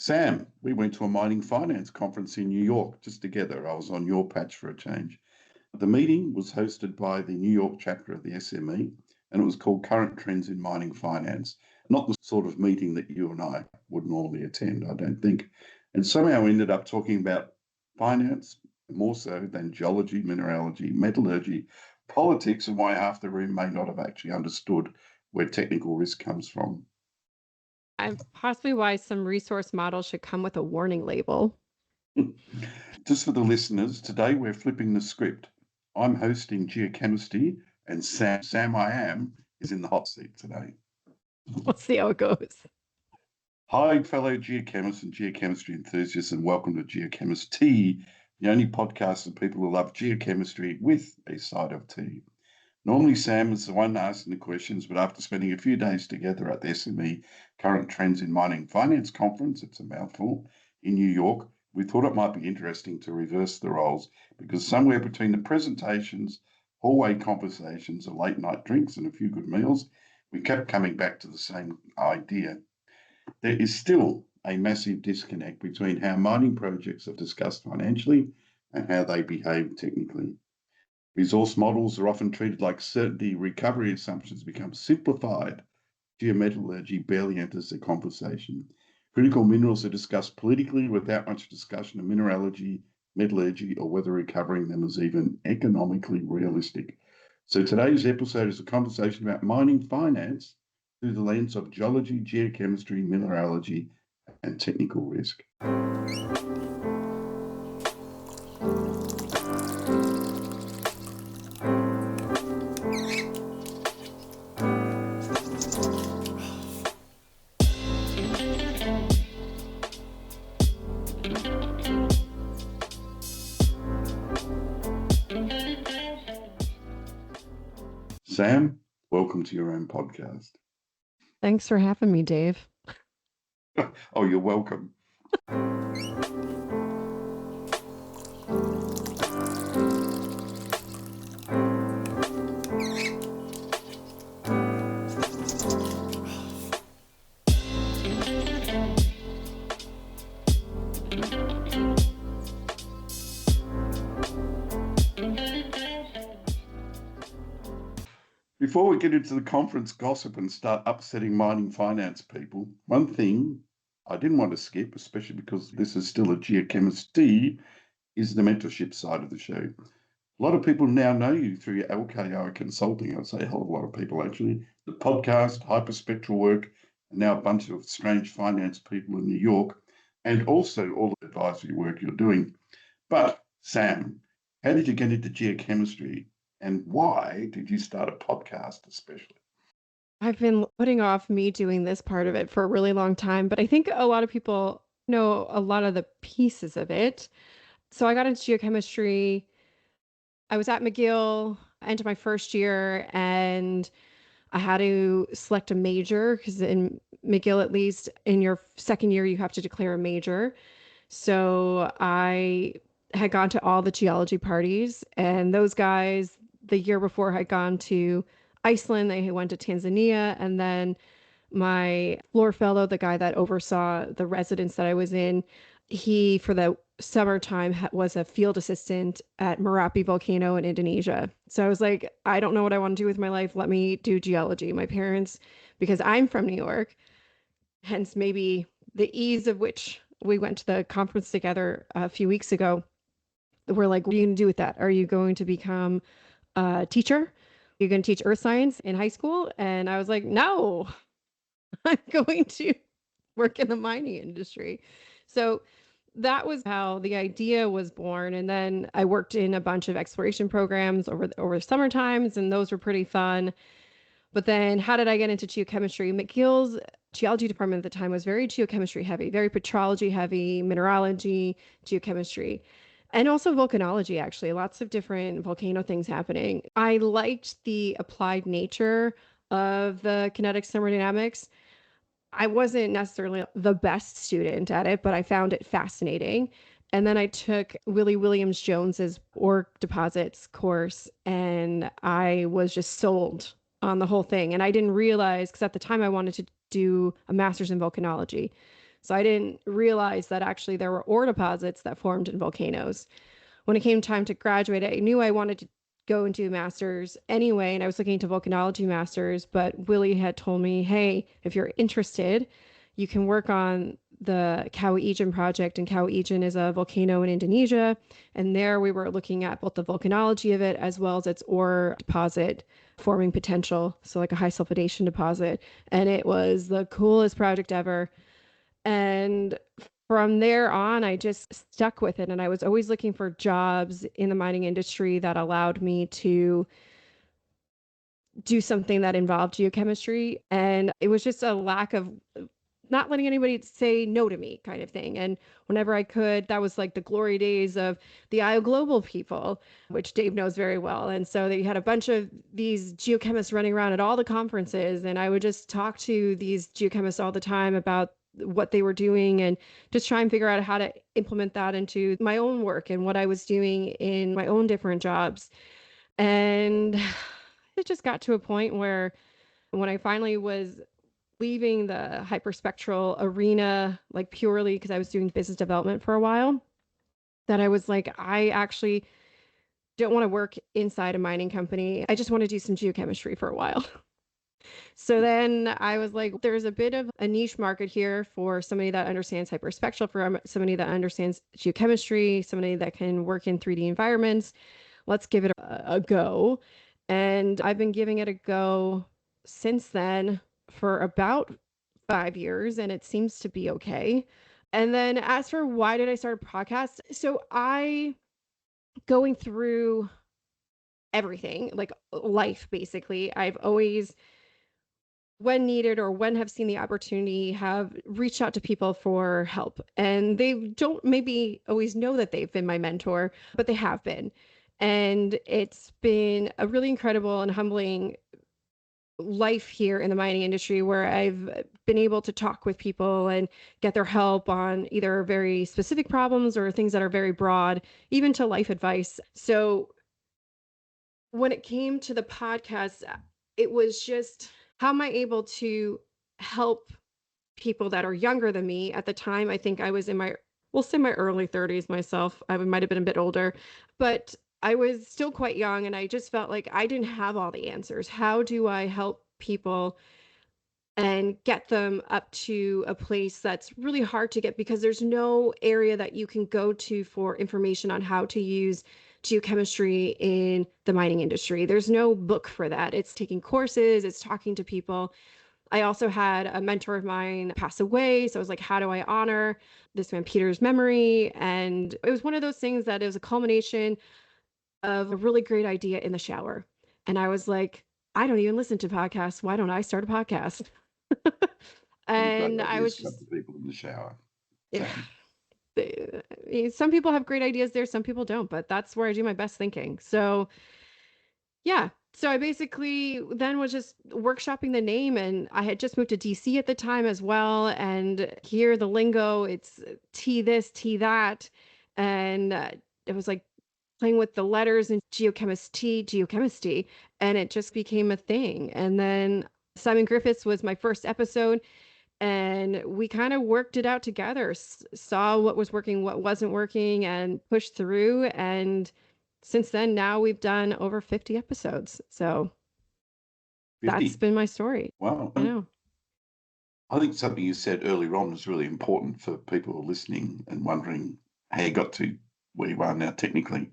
Sam, we went to a mining finance conference in New York just together. I was on your patch for a change. The meeting was hosted by the New York chapter of the SME, and it was called Current Trends in Mining Finance. Not the sort of meeting that you and I would normally attend, I don't think. And somehow we ended up talking about finance more so than geology, mineralogy, metallurgy, politics, and why half the room may not have actually understood where technical risk comes from. And possibly why some resource models should come with a warning label. Just for the listeners, today we're flipping the script. I'm hosting GeoChemISTea, and Sam I am is in the hot seat today. We'll see how it goes. Hi, fellow geochemists and geochemistry enthusiasts, and welcome to GeoChemISTea, the only podcast for people who love geochemistry with a side of tea. Normally, Sam is the one asking the questions, but after spending a few days together at the SME Current Trends in Mining Finance conference, it's a mouthful, in New York, we thought it might be interesting to reverse the roles because somewhere between the presentations, hallway conversations, and late night drinks and a few good meals, we kept coming back to the same idea. There is still a massive disconnect between how mining projects are discussed financially and how they behave technically. Resource models are often treated like certainty. Recovery assumptions become simplified. Geometallurgy barely enters the conversation. Critical minerals are discussed politically without much discussion of mineralogy, metallurgy, or whether recovering them is even economically realistic. So today's episode is a conversation about mining finance through the lens of geology, geochemistry, mineralogy, and technical risk. Sam, welcome to your own podcast. Thanks for having me, Dave. Oh, you're welcome. Before we get into the conference gossip and start upsetting mining finance people, one thing I didn't want to skip, especially because this is still a GeoChemistea, is the mentorship side of the show. A lot of people now know you through your LKI consulting. I'd say a hell of a lot of people actually. The podcast, hyperspectral work, and now a bunch of strange finance people in New York, and also all the advisory work you're doing. But Sam, how did you get into geochemistry? And why did you start a podcast especially? I've been putting off me doing this part of it for a really long time, but I think a lot of people know a lot of the pieces of it. So I got into geochemistry. I was at McGill into my first year, and I had to select a major because in McGill, at least in your second year, you have to declare a major. So I had gone to all the geology parties, and those guys the year before had gone to Iceland. They went to Tanzania, and then my floor fellow, the guy that oversaw the residence that I was in, he for the summertime was a field assistant at Merapi volcano in Indonesia. So I was like, I don't know what I want to do with my life. Let me do geology. My parents, because I'm from New York, hence maybe the ease of which we went to the conference together a few weeks ago. We're like, what are you going to do with that? Are you going to become a teacher? You're going to teach earth science in high school? And I was like, no, I'm going to work in the mining industry. So that was how the idea was born. And then I worked in a bunch of exploration programs over summer times, and those were pretty fun. But then how did I get into geochemistry? McGill's geology department at the time was very geochemistry heavy, very petrology heavy, mineralogy, geochemistry, and also volcanology, actually. Lots of different volcano things happening. I liked the applied nature of the kinetics thermodynamics. I wasn't necessarily the best student at it, but I found it fascinating. And then I took Willie Williams Jones's ore deposits course, and I was just sold on the whole thing. And I didn't realize, because at the time I wanted to do a master's in volcanology. So I didn't realize that actually there were ore deposits that formed in volcanoes. When it came time to graduate, I knew I wanted to go and do a master's anyway, and I was looking into volcanology masters, but Willie had told me, hey, if you're interested, you can work on the GeoChem project, and GeoChem is a volcano in Indonesia. And there we were looking at both the volcanology of it as well as its ore deposit forming potential. So like a high sulfidation deposit. And it was the coolest project ever. And from there on, I just stuck with it. And I was always looking for jobs in the mining industry that allowed me to do something that involved geochemistry. And it was just a lack of not letting anybody say no to me kind of thing. And whenever I could, that was like the glory days of the IO Global people, which Dave knows very well. And so they had a bunch of these geochemists running around at all the conferences. And I would just talk to these geochemists all the time about what they were doing and just try and figure out how to implement that into my own work and what I was doing in my own different jobs. And it just got to a point where when I finally was leaving the hyperspectral arena, like purely because I was doing business development for a while, that I was like, I actually don't want to work inside a mining company. I just want to do some geochemistry for a while. So then I was like, there's a bit of a niche market here for somebody that understands hyperspectral, for somebody that understands geochemistry, somebody that can work in 3D environments. Let's give it a go. And I've been giving it a go since then for about 5 years, and it seems to be okay. And then as for why did I start a podcast? So I going through everything, like life basically, I've always when needed or when have seen the opportunity have reached out to people for help, and they don't maybe always know that they've been my mentor, but they have been. And it's been a really incredible and humbling life here in the mining industry where I've been able to talk with people and get their help on either very specific problems or things that are very broad, even to life advice. So when it came to the podcast, it was just how am I able to help people that are younger than me? At the time, I think I was in my, we'll say my early 30s myself. I might have been a bit older, but I was still quite young and I just felt like I didn't have all the answers. How do I help people and get them up to a place that's really hard to get because there's no area that you can go to for information on how to use geochemistry in the mining industry. There's no book for that. It's taking courses, it's talking to people. I also had a mentor of mine pass away. So I was like, how do I honor this man Peter's memory? And it was one of those things that is a culmination of a really great idea in the shower. And I was like, I don't even listen to podcasts. Why don't I start a podcast? Any great And I was ideas come just, to people in the shower. yeah, Sam. some people have great ideas there, some people don't, but that's where I do my best thinking. So yeah. So I basically then was just workshopping the name, and I had just moved to DC at the time as well. And here the lingo, it's T this, T that. And it was like playing with the letters and GeoChemISTea, GeoChemISTea, and it just became a thing. And then Simon Griffiths was my first episode, and we kind of worked it out together, saw what was working, what wasn't working, and pushed through. And since then, now we've done over 50 episodes. So 50. that's been my story. Wow. I know. I think something you said earlier on was really important for people who are listening and wondering how you got to where you are now technically.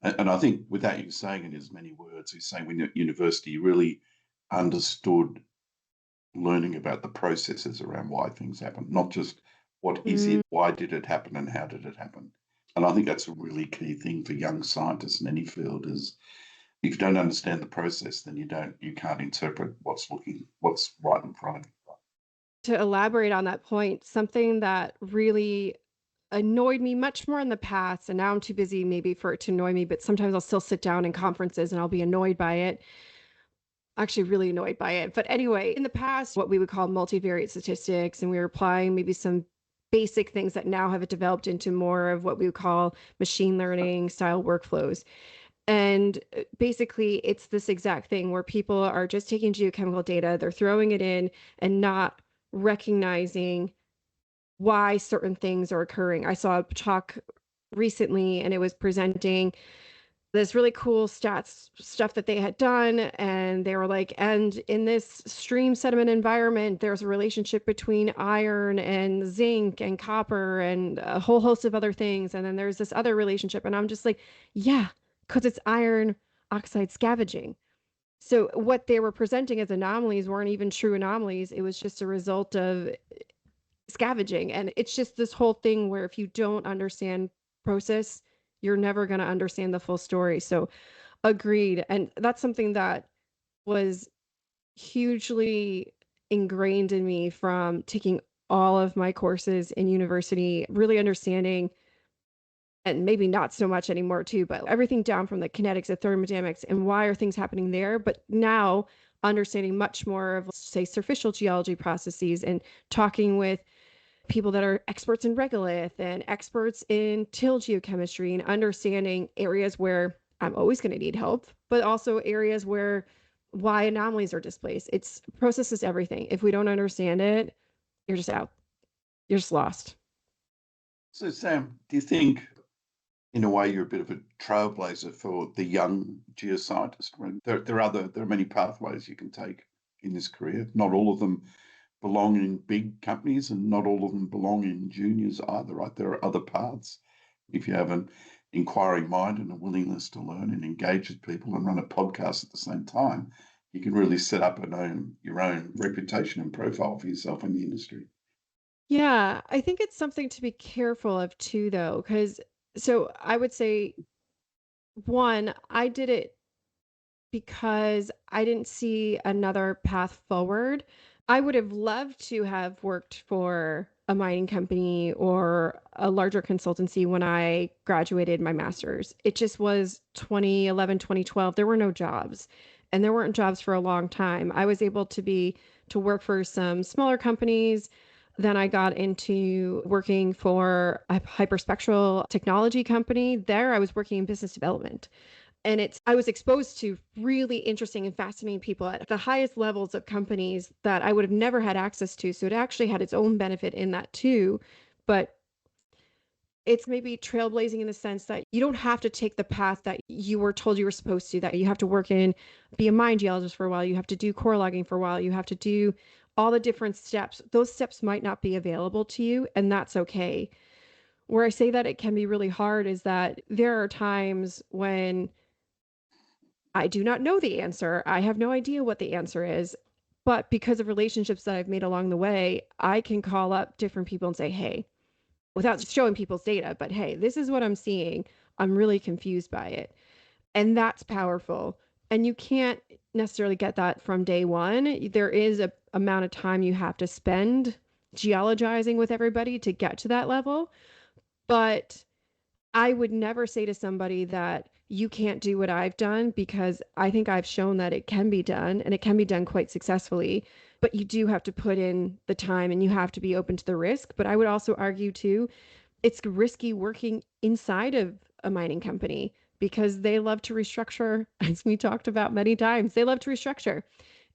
And I think without you saying it in as many words, you're saying when you're at university, you really understood learning about the processes around why things happen, not just what is Mm, it, why did it happen, and how did it happen. And I think that's a really key thing for young scientists in any field is if you don't understand the process, then you can't interpret what's right in front of you. to elaborate on that point, something that really annoyed me much more in the past, and now I'm too busy maybe for it to annoy me, but sometimes I'll still sit down in conferences and I'll be annoyed by it, actually really annoyed by it. But anyway, in the past, what we would call multivariate statistics, and we were applying maybe some basic things that now have developed into more of what we would call machine learning style workflows. And basically, it's this exact thing where people are just taking geochemical data, they're throwing it in and not recognizing why certain things are occurring. I saw a talk recently and it was presenting this really cool stats stuff that they had done, and they were like, and in this stream sediment environment there's a relationship between iron and zinc and copper and a whole host of other things, and then there's this other relationship, and I'm just like, yeah, because it's iron oxide scavenging. So what they were presenting as anomalies weren't even true anomalies. It was just a result of scavenging. And it's just this whole thing where if you don't understand process, you're never going to understand the full story. So agreed. And that's something that was hugely ingrained in me from taking all of my courses in university, really understanding, and maybe not so much anymore too, but everything down from the kinetics of thermodynamics and why are things happening there. But now understanding much more of, say, superficial geology processes and talking with people that are experts in regolith and experts in till geochemistry and understanding areas where I'm always going to need help, but also areas where why anomalies are displaced. It's process is everything. If we don't understand it, you're just out. You're just lost. So, Sam, do you think, in a way, you're a bit of a trailblazer for the young geoscientist? I mean, there are many pathways you can take in this career. Not all of them belong in big companies, and not all of them belong in juniors either. Right? There are other paths. If you have an inquiring mind and a willingness to learn and engage with people and run a podcast at the same time, you can really set up your own reputation and profile for yourself in the industry. Yeah, I think it's something to be careful of too, though, because so I would say one, I did it because I didn't see another path forward. I would have loved to have worked for a mining company or a larger consultancy when I graduated my master's. It just was 2011, 2012. There were no jobs, and there weren't jobs for a long time. I was able to work for some smaller companies. Then I got into working for a hyperspectral technology company. There I was working in business development. And I was exposed to really interesting and fascinating people at the highest levels of companies that I would have never had access to. So it actually had its own benefit in that too. But it's maybe trailblazing in the sense that you don't have to take the path that you were told you were supposed to, that you have to be a mine geologist for a while, you have to do core logging for a while, you have to do all the different steps. Those steps might not be available to you, and that's okay. Where I say that it can be really hard is that there are times when I do not know the answer. I have no idea what the answer is. But because of relationships that I've made along the way, I can call up different people and say, hey, without showing people's data, but hey, this is what I'm seeing. I'm really confused by it. And that's powerful. And you can't necessarily get that from day one. There is a amount of time you have to spend geologizing with everybody to get to that level. But I would never say to somebody that you can't do what I've done, because I think I've shown that it can be done and it can be done quite successfully. But you do have to put in the time and you have to be open to the risk. But I would also argue too, it's risky working inside of a mining company because they love to restructure, as we talked about many times. They love to restructure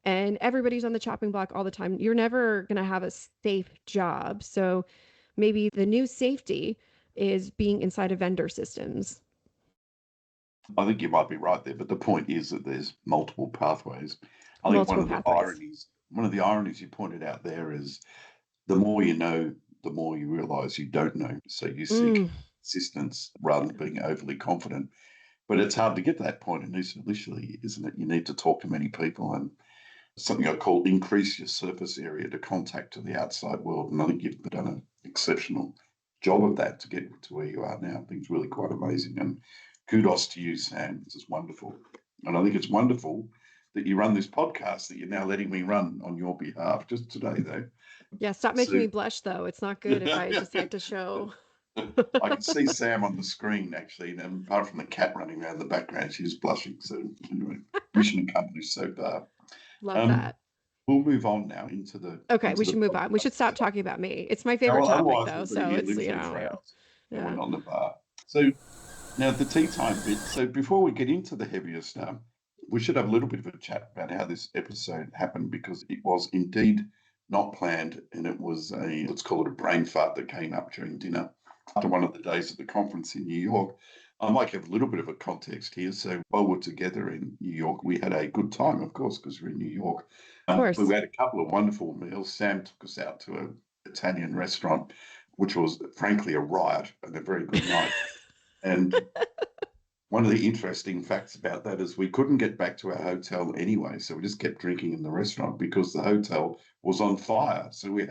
and everybody's on the chopping block all the time. You're never going to have a safe job. So maybe the new safety is being inside of vendor systems. I think you might be right there, but the point is that there's multiple pathways. I think Multiple pathways. one of the ironies you pointed out there is the more you know, the more you realize you don't know. So you seek Mm, assistance rather than being overly confident. But it's hard to get to that point initially, isn't it? You need to talk to many people, and something I call increase your surface area to contact to the outside world. And I think you've done an exceptional job of that to get to where you are now. I think it's really quite amazing. And kudos to you, Sam. This is wonderful. And I think it's wonderful that you run this podcast that you're now letting me run on your behalf just today, though. yeah, stop making So me blush though. It's not good if I decide to show. I can see Sam on the screen actually, and apart from the cat running around the background, she's blushing. So anyway, mission accomplished so far. Love Um, that. we'll move on now Okay, we into the should move on. We should podcast stop itself. talking about me. It's my Now, favorite well, topic otherwise though, we'll be so here it's, literally for hours, and we're yeah. not in the bar. So now the tea time bit. So before we get into the heavier stuff, we should have a little bit of a chat about how this episode happened, because it was indeed not planned, and it was let's call it a brain fart that came up during dinner after one of the days at the conference in New York. I might give a little bit of a context here. So while we're together in New York, we had a good time, of course, because we're in New York. Of But course. we had a couple of wonderful meals. Sam took us out to an Italian restaurant, which was frankly a riot and a very good night. And one of the interesting facts about that is we couldn't get back to our hotel anyway, so we just kept drinking in the restaurant because the hotel was on fire. So we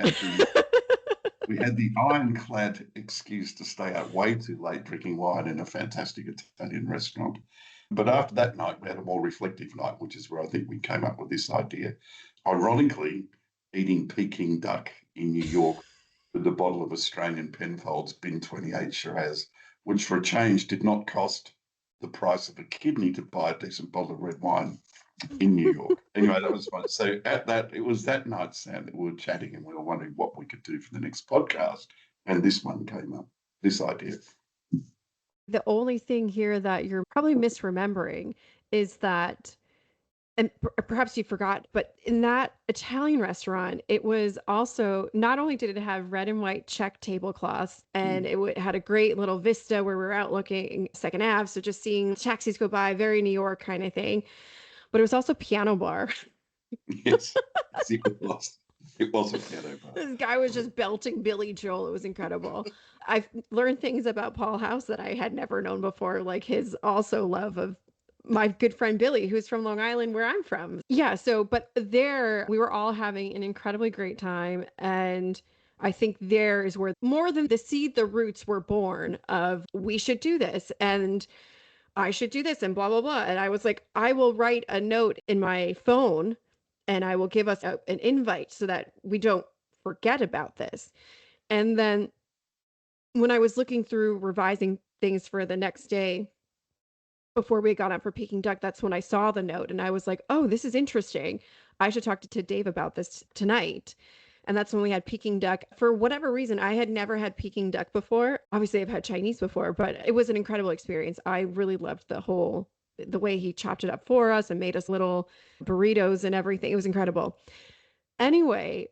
had the ironclad excuse to stay out way too late drinking wine in a fantastic Italian restaurant. But after that night, we had a more reflective night, which is where I think we came up with this idea. Ironically, eating Peking duck in New York with a bottle of Australian Penfolds Bin 28 Shiraz, which for a change did not cost the price of a kidney to buy a decent bottle of red wine in New York. Anyway, that was fun. So it was that night, Sam, that we were chatting and we were wondering what we could do for the next podcast. And this one came up, this idea. The only thing here that you're probably misremembering is that, and perhaps you forgot, but in that Italian restaurant, it was also not only did it have red and white check tablecloths, and it had a great little vista where we were out looking Second Ave, so just seeing taxis go by, very New York kind of thing. But it was also piano bar. Yes, it was. It was a piano bar. This guy was just belting Billy Joel. It was incredible. I've learned things about Paul House that I had never known before, like his also love of my good friend Billy, who's from Long Island, where I'm from. Yeah, so, but there we were all having an incredibly great time. And I think there is where more than the seed, the roots were born of we should do this and I should do this and blah, blah, blah. And I was like, I will write a note in my phone and I will give us an invite so that we don't forget about this. And then when I was looking through revising things for the next day before we got up for Peking Duck, that's when I saw the note and I was like, oh, this is interesting. I should talk to Dave about this tonight. And that's when we had Peking duck. For whatever reason, I had never had Peking duck before. Obviously, I've had Chinese before, but it was an incredible experience. I really loved the way he chopped it up for us and made us little burritos and everything. It was incredible. Anyway,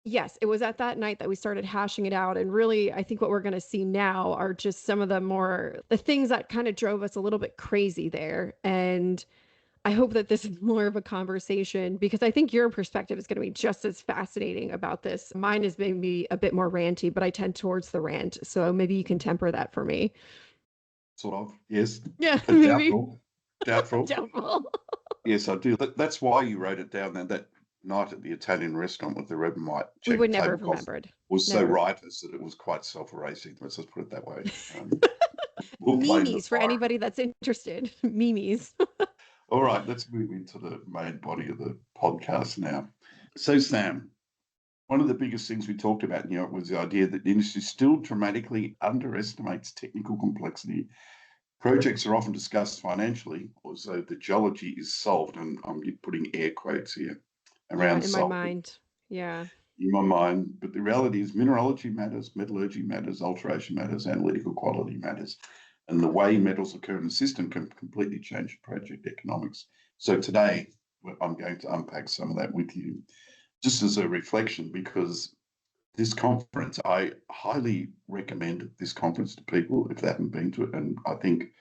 yes, it was at that night that we started hashing it out. And really, I think what we're going to see now are just some of the things that kind of drove us a little bit crazy there. And I hope that this is more of a conversation because I think your perspective is going to be just as fascinating about this. Mine is maybe a bit more ranty, but I tend towards the rant. So maybe you can temper that for me. Sort of, yes. Yeah, maybe. Doubtful. Doubtful. Yes, I do. That's why you wrote it down there. That night at the Italian restaurant with the red and white We check would never have tablecloth remembered. was so Never. riotous that it was quite self-erasing. Let's just put it that way. We'll blame the Memes for fire. anybody that's interested. Memes. All right, let's move into the main body of the podcast now. So, Sam, one of the biggest things we talked about in Europe was the idea that the industry still dramatically underestimates technical complexity. Projects are often discussed financially, although the geology is solved, and I'm putting air quotes here around In my solved mind. Yeah. in my mind. But the reality is mineralogy matters, metallurgy matters, alteration matters, analytical quality matters. And the way metals occur in the system can completely change project economics. So today, I'm going to unpack some of that with you, just as a reflection, because this conference, I highly recommend this conference to people if they haven't been to it. And I think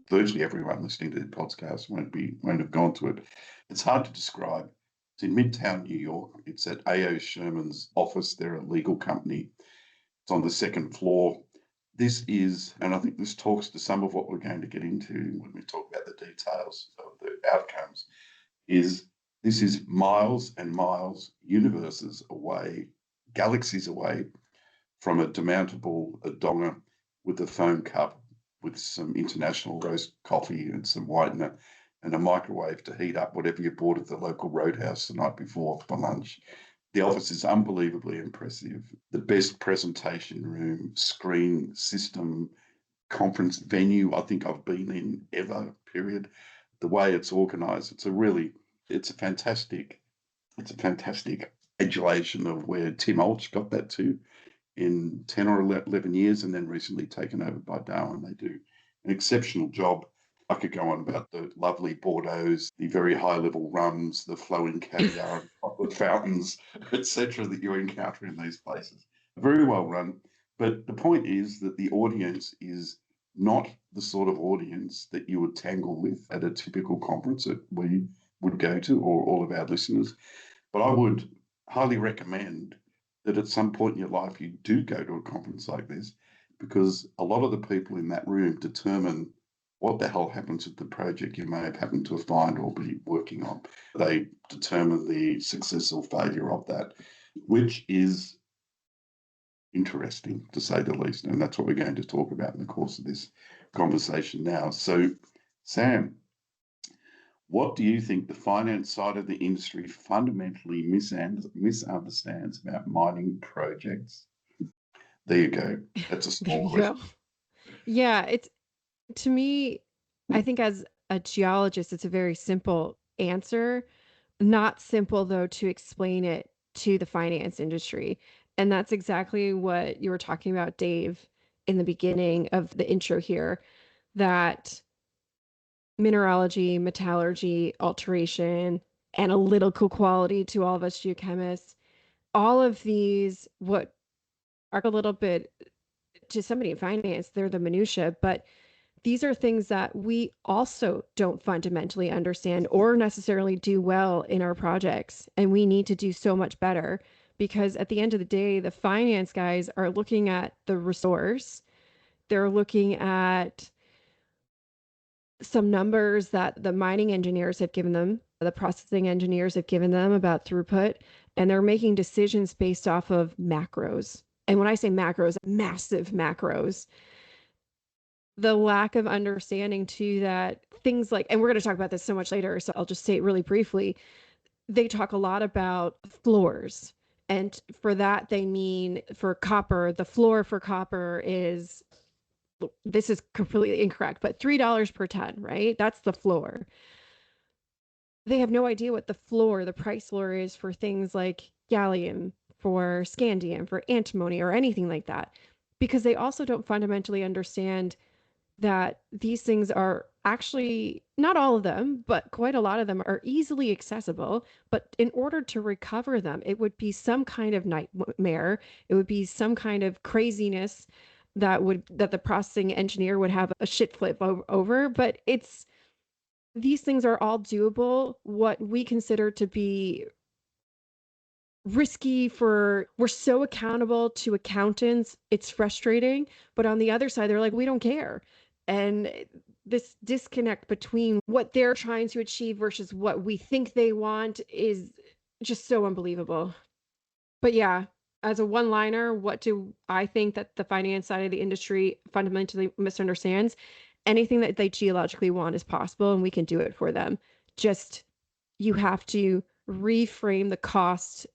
virtually everyone listening to the podcast won't have gone to it. It's hard to describe. It's in Midtown, New York. It's at A.O. Sherman's office. They're a legal company. It's on the second floor. This is, and I think this talks to some of what we're going to get into when we talk about the details of the outcomes, is this is miles and miles, universes away, galaxies away from a demountable donga with a foam cup with some international roast coffee and some whitener and a microwave to heat up whatever you bought at the local roadhouse the night before for lunch. The office is unbelievably impressive. The best presentation room, screen system, conference venue I think I've been in ever, period. The way it's organized, it's a fantastic adulation of where Tim Olch got that to in 10 or 11 years and then recently taken over by Darwin. They do an exceptional job. I could go on about the lovely Bordeaux's, the very high-level rums, the flowing caviar and chocolate fountains, etc., that you encounter in these places. Very well run. But the point is that the audience is not the sort of audience that you would tangle with at a typical conference that we would go to, or all of our listeners. But I would highly recommend that at some point in your life you do go to a conference like this, because a lot of the people in that room determine what the hell happens with the project you may have happened to find or be working on. They determine the success or failure of that, which is interesting to say the least. And that's what we're going to talk about in the course of this conversation now. So, Sam, what do you think the finance side of the industry fundamentally misunderstands about mining projects? There you go. That's a There small you question. go. Yeah, it's to me, I think as a geologist, it's a very simple answer. Not simple though to explain it to the finance industry. And that's exactly what you were talking about, Dave, in the beginning of the intro here, that mineralogy, metallurgy, alteration, analytical quality to all of us geochemists, all of these, what are a little bit to somebody in finance, they're the minutia, but these are things that we also don't fundamentally understand or necessarily do well in our projects. And we need to do so much better because at the end of the day, the finance guys are looking at the resource. They're looking at some numbers that the mining engineers have given them, the processing engineers have given them about throughput, and they're making decisions based off of macros. And when I say macros, massive macros, the lack of understanding too that things like, and we're going to talk about this so much later, so I'll just say it really briefly. They talk a lot about floors. And for that, they mean for copper, the floor for copper is, this is completely incorrect, but $3 per ton, right? That's the floor. They have no idea what the floor, the price floor is for things like gallium, for scandium, for antimony, or anything like that, because they also don't fundamentally understand that these things are actually, not all of them, but quite a lot of them are easily accessible. But in order to recover them, it would be some kind of nightmare. It would be some kind of craziness that the processing engineer would have a shit flip over. But it's, these things are all doable. What we consider to be risky, for we're so accountable to accountants, it's frustrating, but on the other side they're like, we don't care. And this disconnect between what they're trying to achieve versus what we think they want is just so unbelievable. But yeah, as a one liner, what do I think that the finance side of the industry fundamentally misunderstands? Anything that they geologically want is possible and we can do it for them. Just, you have to reframe the cost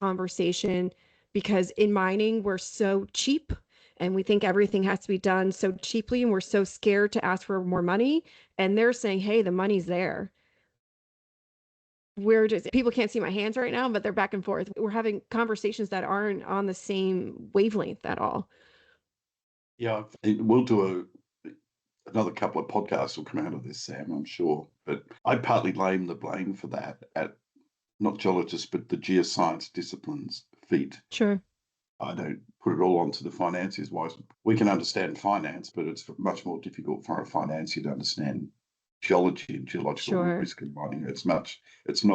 conversation, because in mining we're so cheap and we think everything has to be done so cheaply and we're so scared to ask for more money, and they're saying, hey, the money's there. We're just, people can't see my hands right now, but they're back and forth. We're having conversations that aren't on the same wavelength at all. Yeah, we'll do another couple of podcasts will come out of this, Sam, I'm sure. But I partly blame the blame for that at not geologists, but the geoscience disciplines feet. Sure. I don't put it all onto the financiers. Wise, we can understand finance, but it's much more difficult for a financier to understand geology and geological Sure. risk in mining. It's not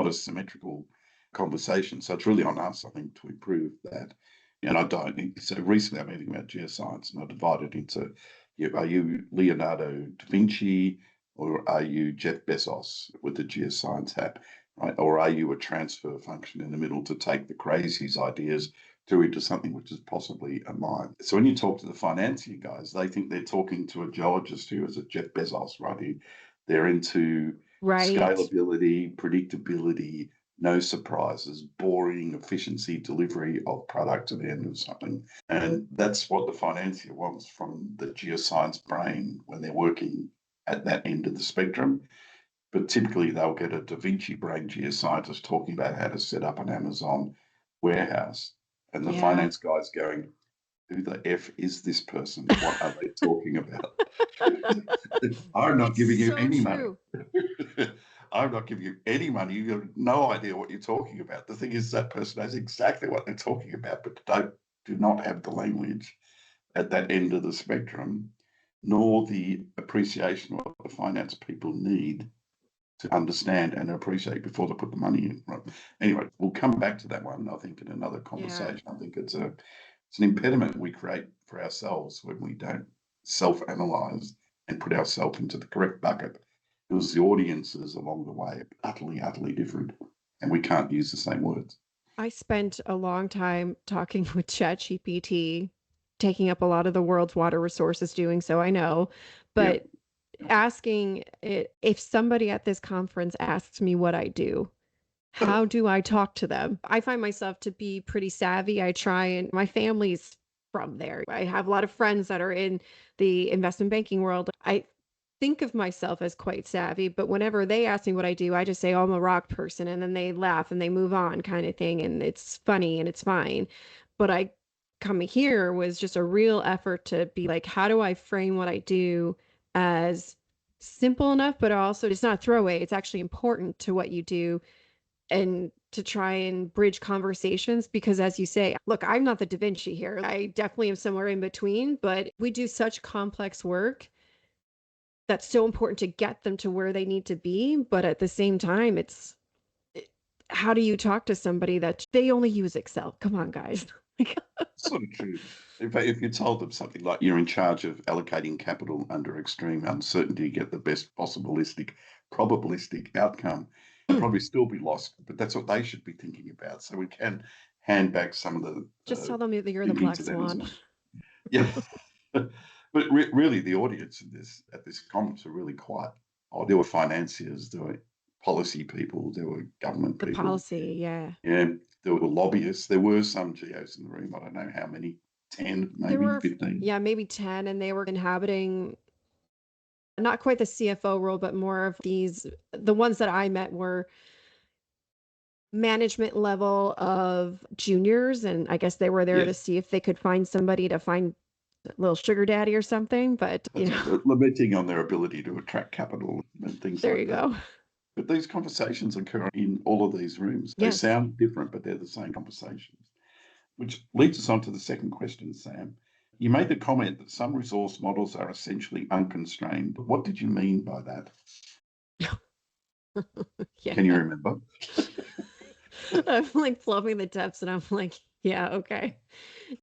a symmetrical conversation. So it's really on us, I think, to improve that. And I don't. So recently I'm reading about geoscience, and I divided into, are you Leonardo da Vinci or are you Jeff Bezos with the geoscience hat? Right? Or are you a transfer function in the middle to take the crazies ideas through into something which is possibly a mine? So when you talk to the financier guys, they think they're talking to a geologist who is a Jeff Bezos, right? They're into Right. scalability, predictability, no surprises, boring efficiency, delivery of product to the end of something. And that's what the financier wants from the geoscience brain when they're working at that end of the spectrum. But typically they'll get a Da Vinci brain geoscientist talking about how to set up an Amazon warehouse. And the Yeah. finance guy's going, who the F is this person? What are they talking about? I'm not It's giving you so any money. true. I'm not giving you any money. You have no idea what you're talking about. The thing is, that person knows exactly what they're talking about, but do not have the language at that end of the spectrum, nor the appreciation of what the finance people need to understand and appreciate before they put the money in. Right. Anyway, we'll come back to that one, I think, in another Yeah. conversation. I think it's an impediment we create for ourselves when we don't self-analyze and put ourselves into the correct bucket, because the audiences along the way are utterly, utterly different, and we can't use the same words. I spent a long time talking with ChatGPT, taking up a lot of the world's water resources doing so, I know. Yeah. But asking it, if somebody at this conference asks me what I do, how do I talk to them? I find myself to be pretty savvy. I try, and my family's from there. I have a lot of friends that are in the investment banking world. I think of myself as quite savvy, but whenever they ask me what I do, I just say, oh, I'm a rock person. And then they laugh and they move on, kind of thing. And it's funny and it's fine. But I coming here was just a real effort to be like, how do I frame what I do as simple enough, but also it's not throwaway. It's actually important to what you do, and to try and bridge conversations, because as you say, look, I'm not the Da Vinci here. I definitely am somewhere in between, but we do such complex work that's so important to get them to where they need to be. But at the same time, how do you talk to somebody that they only use Excel? Come on, guys. Sort of true. If you told them something like you're in charge of allocating capital under extreme uncertainty to get the best probabilistic outcome, they'd probably still be lost. But that's what they should be thinking about. So we can hand back some of the Just tell them that you're the thinking black to them as swan. well. Yeah. But really, the audience at this conference are really quiet. Oh, there were financiers, there were policy people, there were government The people, policy, yeah. yeah, there were lobbyists. There were some geos in the room. I don't know how many, 10, There maybe were, 15. yeah, maybe 10, and they were inhabiting not quite the CFO role, but more of the ones that I met were management level of juniors, and I guess they were there Yeah, to see if they could find somebody to find a little sugar daddy or something, but, that's right. Lamenting on their ability to attract capital and things there like you that. go. But these conversations occur in all of these rooms. They Yes. sound different, but they're the same conversations. Which leads us on to the second question, Sam. You made the comment that some resource models are essentially unconstrained. What did you mean by that? Yeah. Can you remember? I'm like fluffing the depths and I'm like, yeah, okay.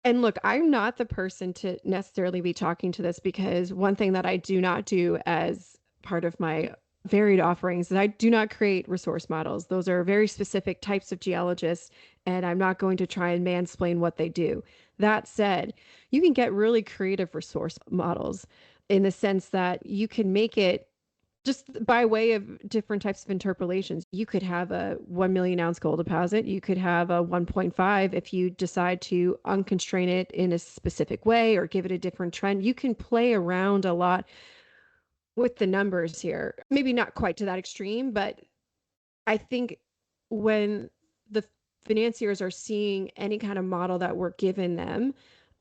And look, I'm not the person to necessarily be talking to this, because one thing that I do not do as part of my varied offerings is I do not create resource models. Those are very specific types of geologists, and I'm not going to try and mansplain what they do. That said, you can get really creative resource models in the sense that you can make it just by way of different types of interpolations. You could have a 1 million ounce gold deposit. You could have a 1.5 if you decide to unconstrain it in a specific way or give it a different trend. You can play around a lot with the numbers here. Maybe not quite to that extreme, but I think when the financiers are seeing any kind of model that we're giving them,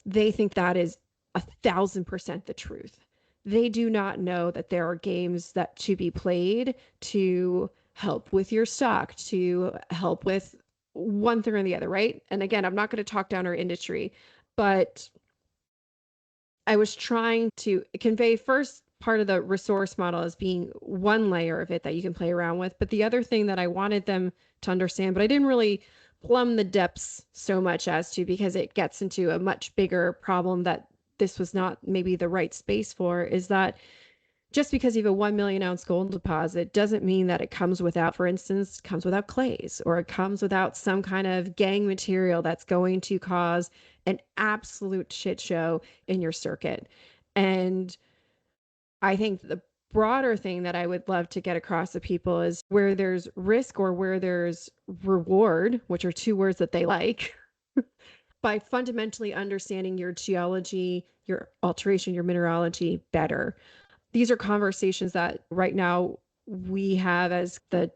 they think that is 1,000% the truth. They do not know that there are games that to be played to help with your stock, to help with one thing or the other, right? And again, I'm not going to talk down our industry, but I was trying to convey first part of the resource model as being one layer of it that you can play around with. But the other thing that I wanted them to understand, but I didn't really plumb the depths so much as to, because it gets into a much bigger problem that this was not maybe the right space for, is that just because you have a 1 million ounce gold deposit doesn't mean that it comes without, for instance, comes without clays, or it comes without some kind of gang material that's going to cause an absolute shit show in your circuit. And I think the broader thing that I would love to get across to people is where there's risk or where there's reward, which are two words that they like, by fundamentally understanding your geology, your alteration, your mineralogy better. These are conversations that right now we have as the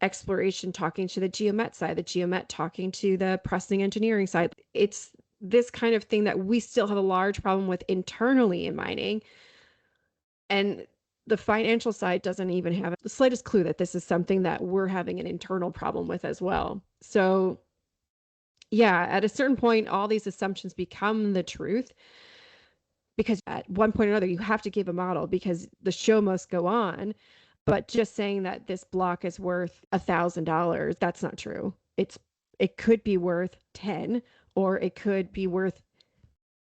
exploration talking to the geomet side, the geomet talking to the processing engineering side. It's this kind of thing that we still have a large problem with internally in mining. And the financial side doesn't even have the slightest clue that this is something that we're having an internal problem with as well. So, yeah, at a certain point, all these assumptions become the truth because at one point or another, you have to give a model because the show must go on. But just saying that this block is worth $1,000, that's not true. It could be worth 10, or it could be worth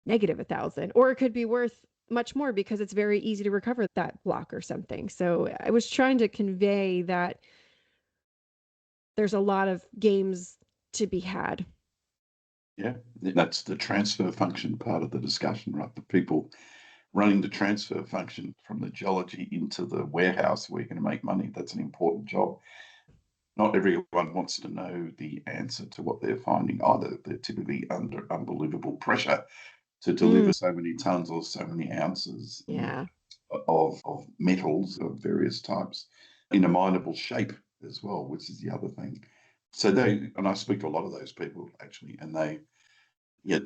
negative 1,000, or it could be worth much more because it's very easy to recover that block or something. So I was trying to convey that there's a lot of games to be had. Yeah, that's the transfer function part of the discussion, right? The people running the transfer function from the geology into the warehouse where you're going to make money. That's an important job. Not everyone wants to know the answer to what they're finding either. They're typically under unbelievable pressure to deliver so many tons or so many ounces Yeah. of metals of various types in a mineable shape as well, which is the other thing. So and I speak to a lot of those people actually, and they're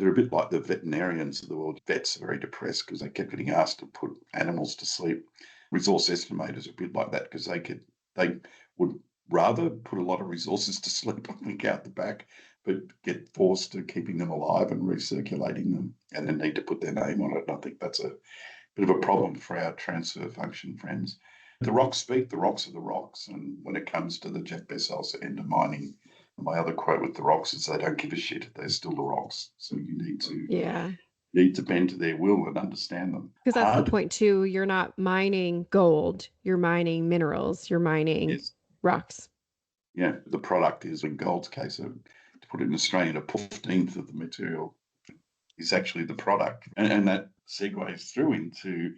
a bit like the veterinarians of the world. Vets are very depressed because they kept getting asked to put animals to sleep. Resource estimators are a bit like that because they would rather put a lot of resources to sleep, I think, out the back, but get forced to keeping them alive and recirculating them, and then need to put their name on it. And I think that's a bit of a problem for our transfer function friends. The rocks speak, the rocks are the rocks. And when it comes to the Jeff Bezos end of mining, my other quote with the rocks is they don't give a shit. They're still the rocks. So you need to bend to their will and understand them. Because that's the Hard. point too. You're not mining gold, you're mining minerals, you're mining Yes. rocks. Yeah. The product is, in gold's case, to put it in Australian, a 15th of the material is actually the product. And that segues through into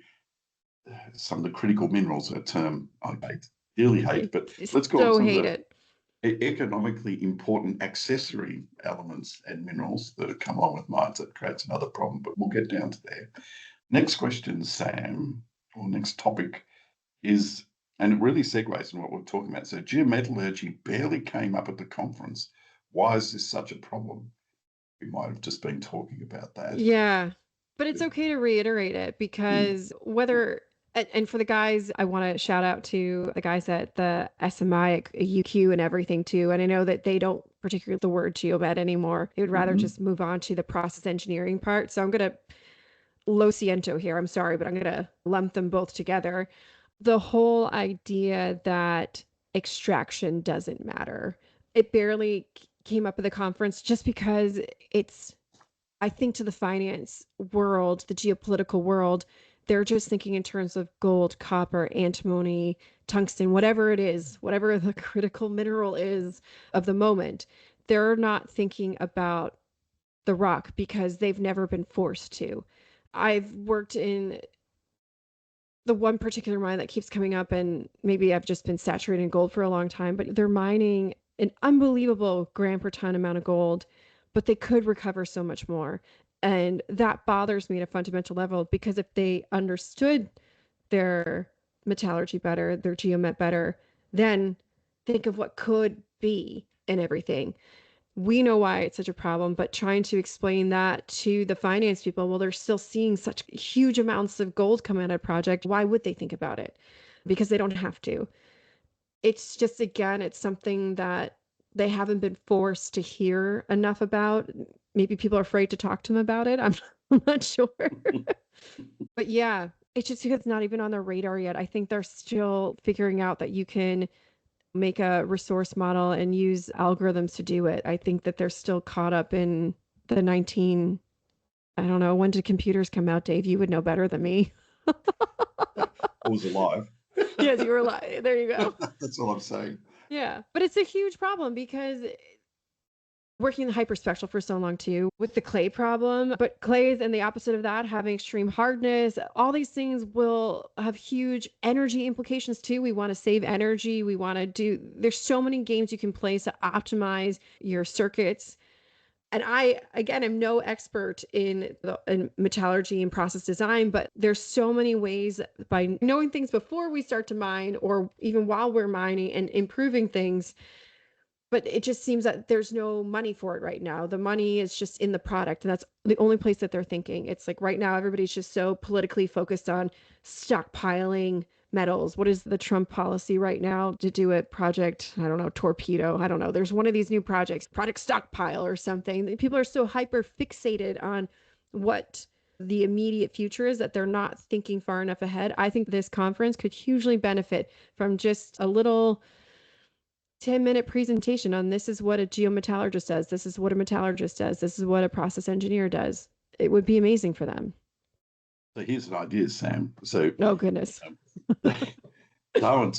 some of the critical minerals, a term I dearly hate, but let's call it So some of hate the it. economically important accessory elements and minerals that have come along with mines. That creates another problem, but we'll get down to there. Next question, Sam, or next topic is, and it really segues in what we're talking about. So geometallurgy barely came up at the conference. Why is this such a problem? We might have just been talking about that. Yeah. But it's okay to reiterate it Mm. because whether, and for the guys, I want to shout out to the guys at the SMI, UQ and everything too. And I know that they don't particularly the word geomet anymore. They would rather just move on to the process engineering part. So I'm going to lo siento here. I'm sorry, but I'm going to lump them both together. The whole idea that extraction doesn't matter. It barely came up at the conference just because it's, I think, to the finance world, the geopolitical world, they're just thinking in terms of gold, copper, antimony, tungsten, whatever it is, whatever the critical mineral is of the moment. They're not thinking about the rock because they've never been forced to. I've worked in the one particular mine that keeps coming up, and maybe I've just been saturated in gold for a long time, but they're mining an unbelievable gram per ton amount of gold, but they could recover so much more. And that bothers me at a fundamental level because if they understood their metallurgy better, their geomet better, then think of what could be and everything. We know why it's such a problem, but trying to explain that to the finance people, well, they're still seeing such huge amounts of gold come out of a project. Why would they think about it? Because they don't have to. It's just, again, it's something that they haven't been forced to hear enough about. Maybe people are afraid to talk to them about it. I'm not sure. But yeah, it's just because it's not even on their radar yet. I think they're still figuring out that you can make a resource model and use algorithms to do it. I think that they're still caught up in the I don't know, when did computers come out, Dave? You would know better than me. I was alive. Yes, you were alive. There you go. That's all I'm saying. Yeah. But it's a huge problem because working in hyperspectral for so long too with the clay problem, but clays and the opposite of that, having extreme hardness, all these things will have huge energy implications too. We want to save energy. We want to there's so many games you can play to optimize your circuits. And I, again, am no expert in metallurgy and process design, but there's so many ways by knowing things before we start to mine or even while we're mining and improving things But it just seems that there's no money for it right now. The money is just in the product, and that's the only place that they're thinking. It's like right now everybody's just so politically focused on stockpiling metals. What is the Trump policy right now to do it? Project, I don't know, torpedo. I don't know. There's one of these new projects, Project Stockpile or something. People are so hyper fixated on what the immediate future is that they're not thinking far enough ahead. I think this conference could hugely benefit from just a little 10-minute presentation on this is what a geometallurgist does. This is what a metallurgist does. This is what a process engineer does. It would be amazing for them. So here's an idea, Sam. So Oh, goodness. Darwin,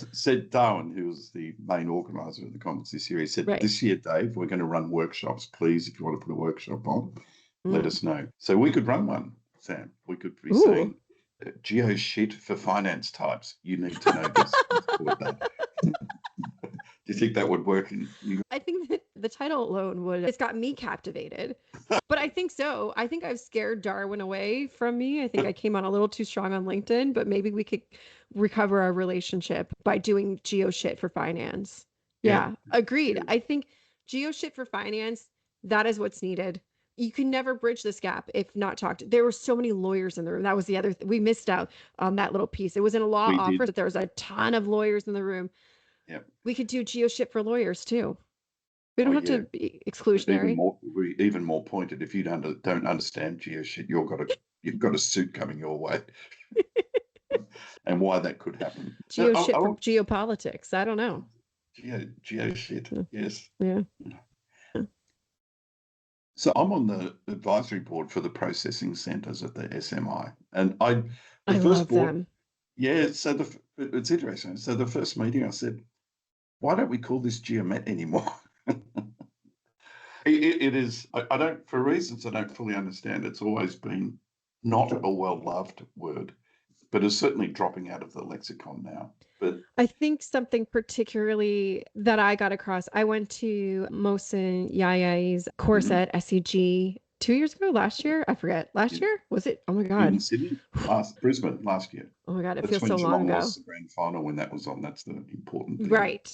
who was the main organizer of the conference this year, he said, Right. this year, Dave, we're going to run workshops. Please, if you want to put a workshop on, let Mm. us know. So we could run one, Sam. We could be Ooh. saying, geo shit for finance types. You need to know this. Let's call it that. Do you think that would work? I think that the title alone would, it's got me captivated. But I think so. I think I've scared Darwin away from me. I think I came on a little too strong on LinkedIn, but maybe we could recover our relationship by doing geo shit for finance. Yeah, agreed. Yeah. I think geo shit for finance, that is what's needed. You can never bridge this gap if not talked. There were so many lawyers in the room. That was the other we missed out on that little piece. It was in a law office, but there was a ton of lawyers in the room. Yep. We could do geo shit for lawyers too. We don't have to be exclusionary. Even more pointed. If you don't understand geo shit, you've got a suit coming your way, and why that could happen. Geo shit for geopolitics. I don't know. Geo shit. Yes. Yeah. So I'm on the advisory board for the processing centres at the SMI, and I love them. Yeah. So it's interesting. So the first meeting, I said, why don't we call this geomet anymore? It is, I don't, for reasons I don't fully understand, it's always been not a well-loved word, but it's certainly dropping out of the lexicon now. But I think something particularly that I got across, I went to Mohsen Yaya's course at SEG 2 years ago, last year? I forget. Last year? Was it? Oh my God. In Sydney? Brisbane last year. Oh my God, it That's feels when so long Geelong ago. lost the grand final when that was on. That's the important thing. Right.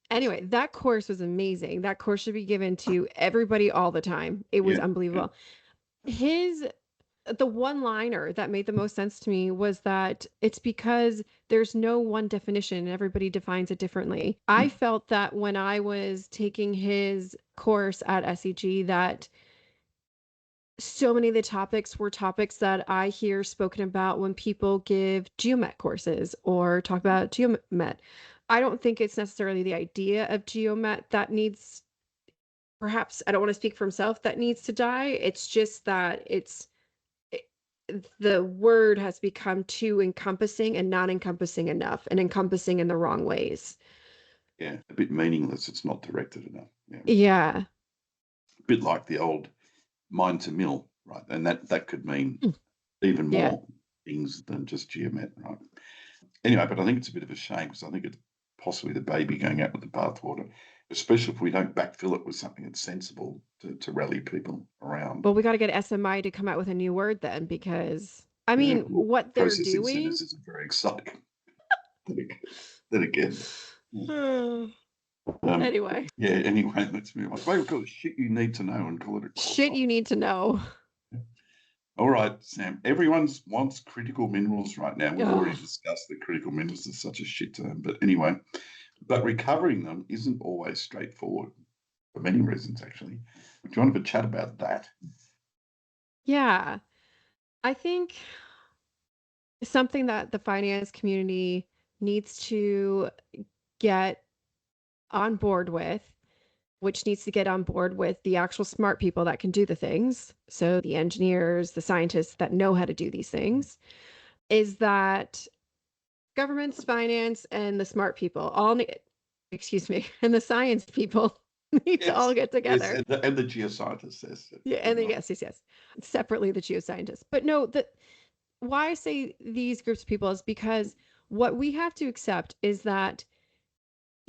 Anyway, that course was amazing. That course should be given to everybody all the time. It was unbelievable. The one-liner that made the most sense to me was that it's because there's no one definition and everybody defines it differently. I felt that when I was taking his course at SEG that so many of the topics were topics that I hear spoken about when people give geomet courses or talk about geomet. I don't think it's necessarily the idea of geomet that needs, perhaps, I don't want to speak for himself, that needs to die. It's just that the word has become too encompassing and not encompassing enough and encompassing in the wrong ways. Yeah, a bit meaningless. It's not directed enough. Yeah. A bit like the old mine to mill, right? And that could mean even more things than just geomet, right? Anyway, but I think it's a bit of a shame because I think it's possibly the baby going out with the bathwater, especially if we don't backfill it with something that's sensible to rally people around. Well, we got to get SMI to come out with a new word then, because I mean, what they're processing doing centers isn't very exciting. Then again. Anyway. Yeah, anyway, let's move on. Why we call it shit you need to know and call it shit you need to know. All right, Sam. Everyone wants critical minerals right now. We've already discussed that critical minerals is such a shit term. But anyway, recovering them isn't always straightforward for many reasons, actually. Do you want to have a chat about that? Yeah. I think something that the finance community needs to get on board with, which needs to get on board with the actual smart people that can do the things. So the engineers, the scientists that know how to do these things, is that governments, finance, and the smart people all need, and the science people need to all get together. Yes, and the geoscientists. Yes. Yeah, and yes. Separately, the geoscientists. But no, why I say these groups of people is because what we have to accept is that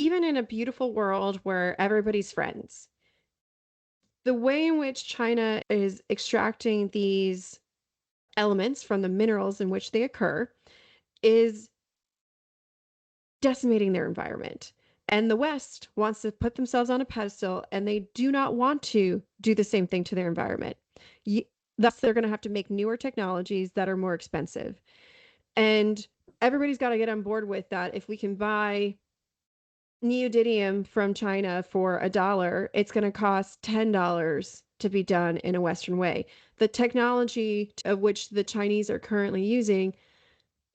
even in a beautiful world where everybody's friends, the way in which China is extracting these elements from the minerals in which they occur is decimating their environment. And the West wants to put themselves on a pedestal, and they do not want to do the same thing to their environment. Ye Thus, they're gonna have to make newer technologies that are more expensive. And everybody's gotta get on board with that. If we can buy neodymium from China for $1, it's gonna cost $10 to be done in a Western way. The technology of which the Chinese are currently using,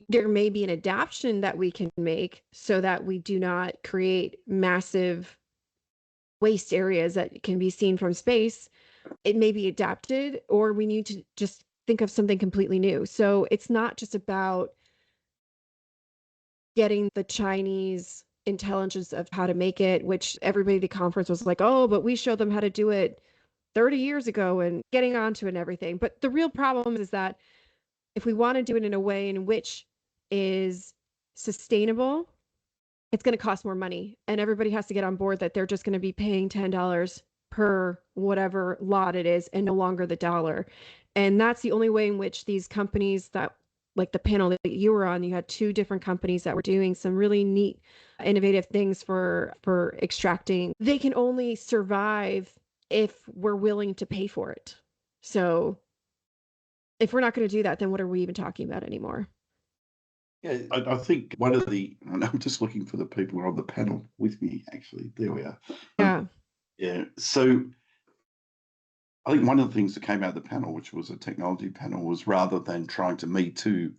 there may be an adaptation that we can make so that we do not create massive waste areas that can be seen from space. It may be adapted, or we need to just think of something completely new. So it's not just about getting the Chinese intelligence of how to make it, which everybody at the conference was like, oh, but we showed them how to do it 30 years ago and getting onto it and everything. But the real problem is that if we want to do it in a way in which is sustainable, it's going to cost more money. And everybody has to get on board that they're just going to be paying $10 per whatever lot it is and no longer the dollar. And that's the only way in which these companies that, like the panel that you were on, you had two different companies that were doing some really neat, innovative things for extracting. They can only survive if we're willing to pay for it. So if we're not going to do that, then what are we even talking about anymore? Yeah, I think one of the, and I'm just looking for the people who are on the panel with me, actually. There we are. Yeah. Yeah. So I think one of the things that came out of the panel, which was a technology panel, was rather than trying to me too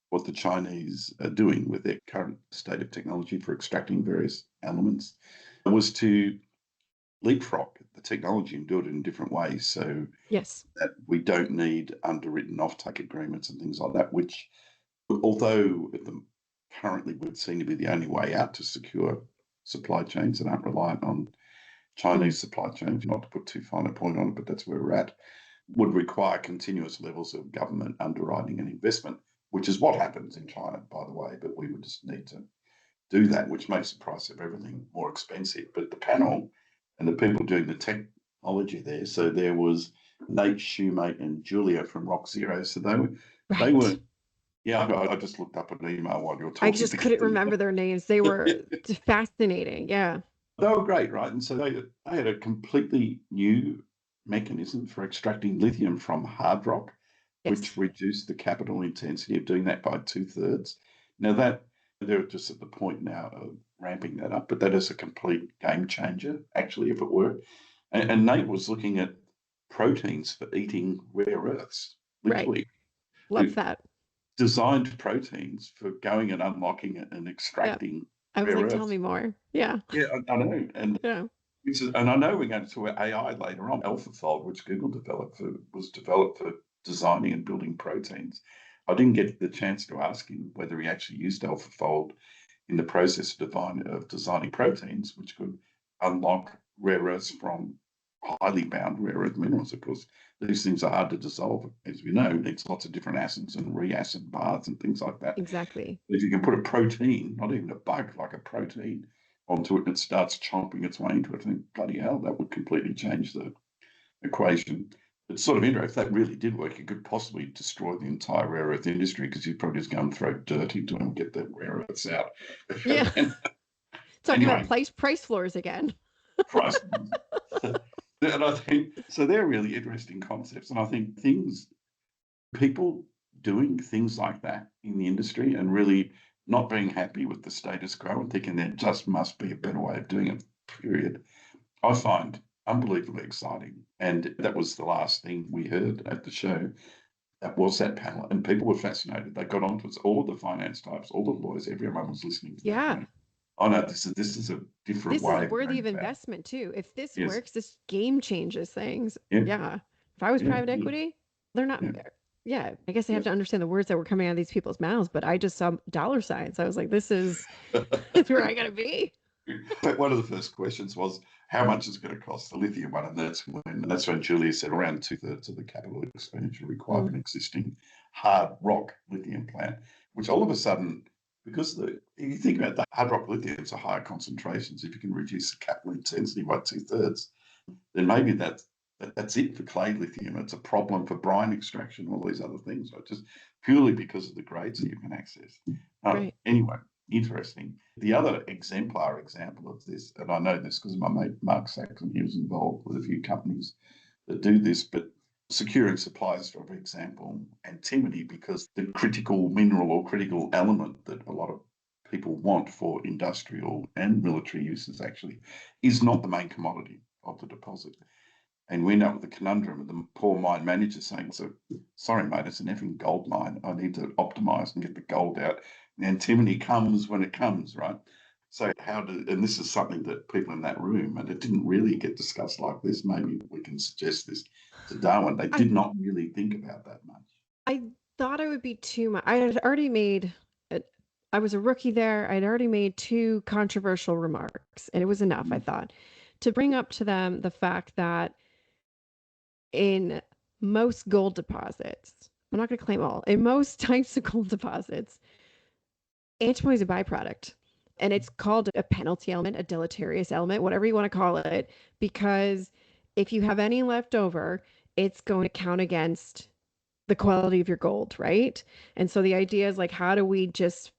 what the Chinese are doing with their current state of technology for extracting various elements, was to leapfrog the technology and do it in different ways so Yes. that we don't need underwritten offtake agreements and things like that, which, although currently would seem to be the only way out to secure supply chains that aren't reliant on Chinese supply chains, not to put too fine a point on it, but that's where we're at, would require continuous levels of government underwriting and investment, which is what happens in China, by the way. But we would just need to do that, which makes the price of everything more expensive. But the panel and the people doing the technology there, so there was Nate, Shoemate, and Julia from Rock Zero. So they Right. were, yeah, I just looked up an email while you were I talking just couldn't remember their names. They were fascinating. Yeah. They were great, right? And so they had a completely new mechanism for extracting lithium from hard rock, which Yes. reduced the capital intensity of doing that by 2/3. Now that they're just at the point now of ramping that up, but that is a complete game changer, actually, if it worked. And Nate was looking at proteins for eating rare earths, Right. literally Love that. designed proteins for going and unlocking it and Yeah. extracting I was rare like, tell earths. me more. Yeah. Yeah, I know. Yeah. And I know we're going to talk about AI later on. AlphaFold, which Google developed was developed for designing and building proteins. I didn't get the chance to ask him whether he actually used AlphaFold in the process of designing proteins, which could unlock rare earths from highly bound rare earth minerals. Of course, these things are hard to dissolve, as we know. It needs lots of different acids and reacid baths and things like that. Exactly. If you can put a protein, not even a bug, like a protein, onto it and it starts chomping its way into it, I think, bloody hell, that would completely change the equation. It's sort of interesting. If that really did work, it could possibly destroy the entire rare earth industry because you'd probably just go and throw dirt into it and get the rare earths out. Yeah. Talking about Anyway, price floors again. Christ. And I think so. They're really interesting concepts, and I think people doing things like that in the industry and really not being happy with the status quo and thinking there just must be a better way of doing it, period, I find unbelievably exciting. And that was the last thing we heard at the show. That was that panel. And people were fascinated. They got onto us, all of the finance types, all the lawyers, everyone was listening to that Yeah. going, oh no, this is a different This is way of worthy going of about it. investment too. If this Yes. works, this game changes things. Yeah. Yeah. If I was Yeah. private equity, they're not, Yeah. yeah, I guess I Yeah. have to understand the words that were coming out of these people's mouths, but I just saw dollar signs. I was like, this is where I gotta be. But one of the first questions was, how much is it going to cost the lithium one? And that's when Julia said around 2/3 of the capital expenditure required Mm. for an existing hard rock lithium plant, which all of a sudden, because if you think about the hard rock lithiums are higher concentrations, if you can reduce the capital intensity by 2/3, then maybe that's it for clay lithium. It's a problem for brine extraction, all these other things, right? Just purely because of the grades that you can access. Right. Anyway, Interesting. The other exemplar example of this, and I know this because my mate Mark Saxon, he was involved with a few companies that do this, but securing supplies, for example, antimony, because the critical mineral or critical element that a lot of people want for industrial and military uses actually is not the main commodity of the deposit. And we end up with the conundrum of the poor mine manager saying, so sorry, mate, it's an effing gold mine. I need to optimize and get the gold out. The antimony comes when it comes, right? So and this is something that people in that room, and it didn't really get discussed like this. Maybe we can suggest this to Darwin. They I did not really think about that much. I thought it would be too much. I had already made I was a rookie there. I'd already made two controversial remarks, and it was enough, I thought, to bring up to them the fact that in most gold deposits, I'm not going to claim all, in most types of gold deposits, antimony is a byproduct. And it's called a penalty element, a deleterious element, whatever you want to call it, because if you have any left over, it's going to count against the quality of your gold, right? And so the idea is like, how do we just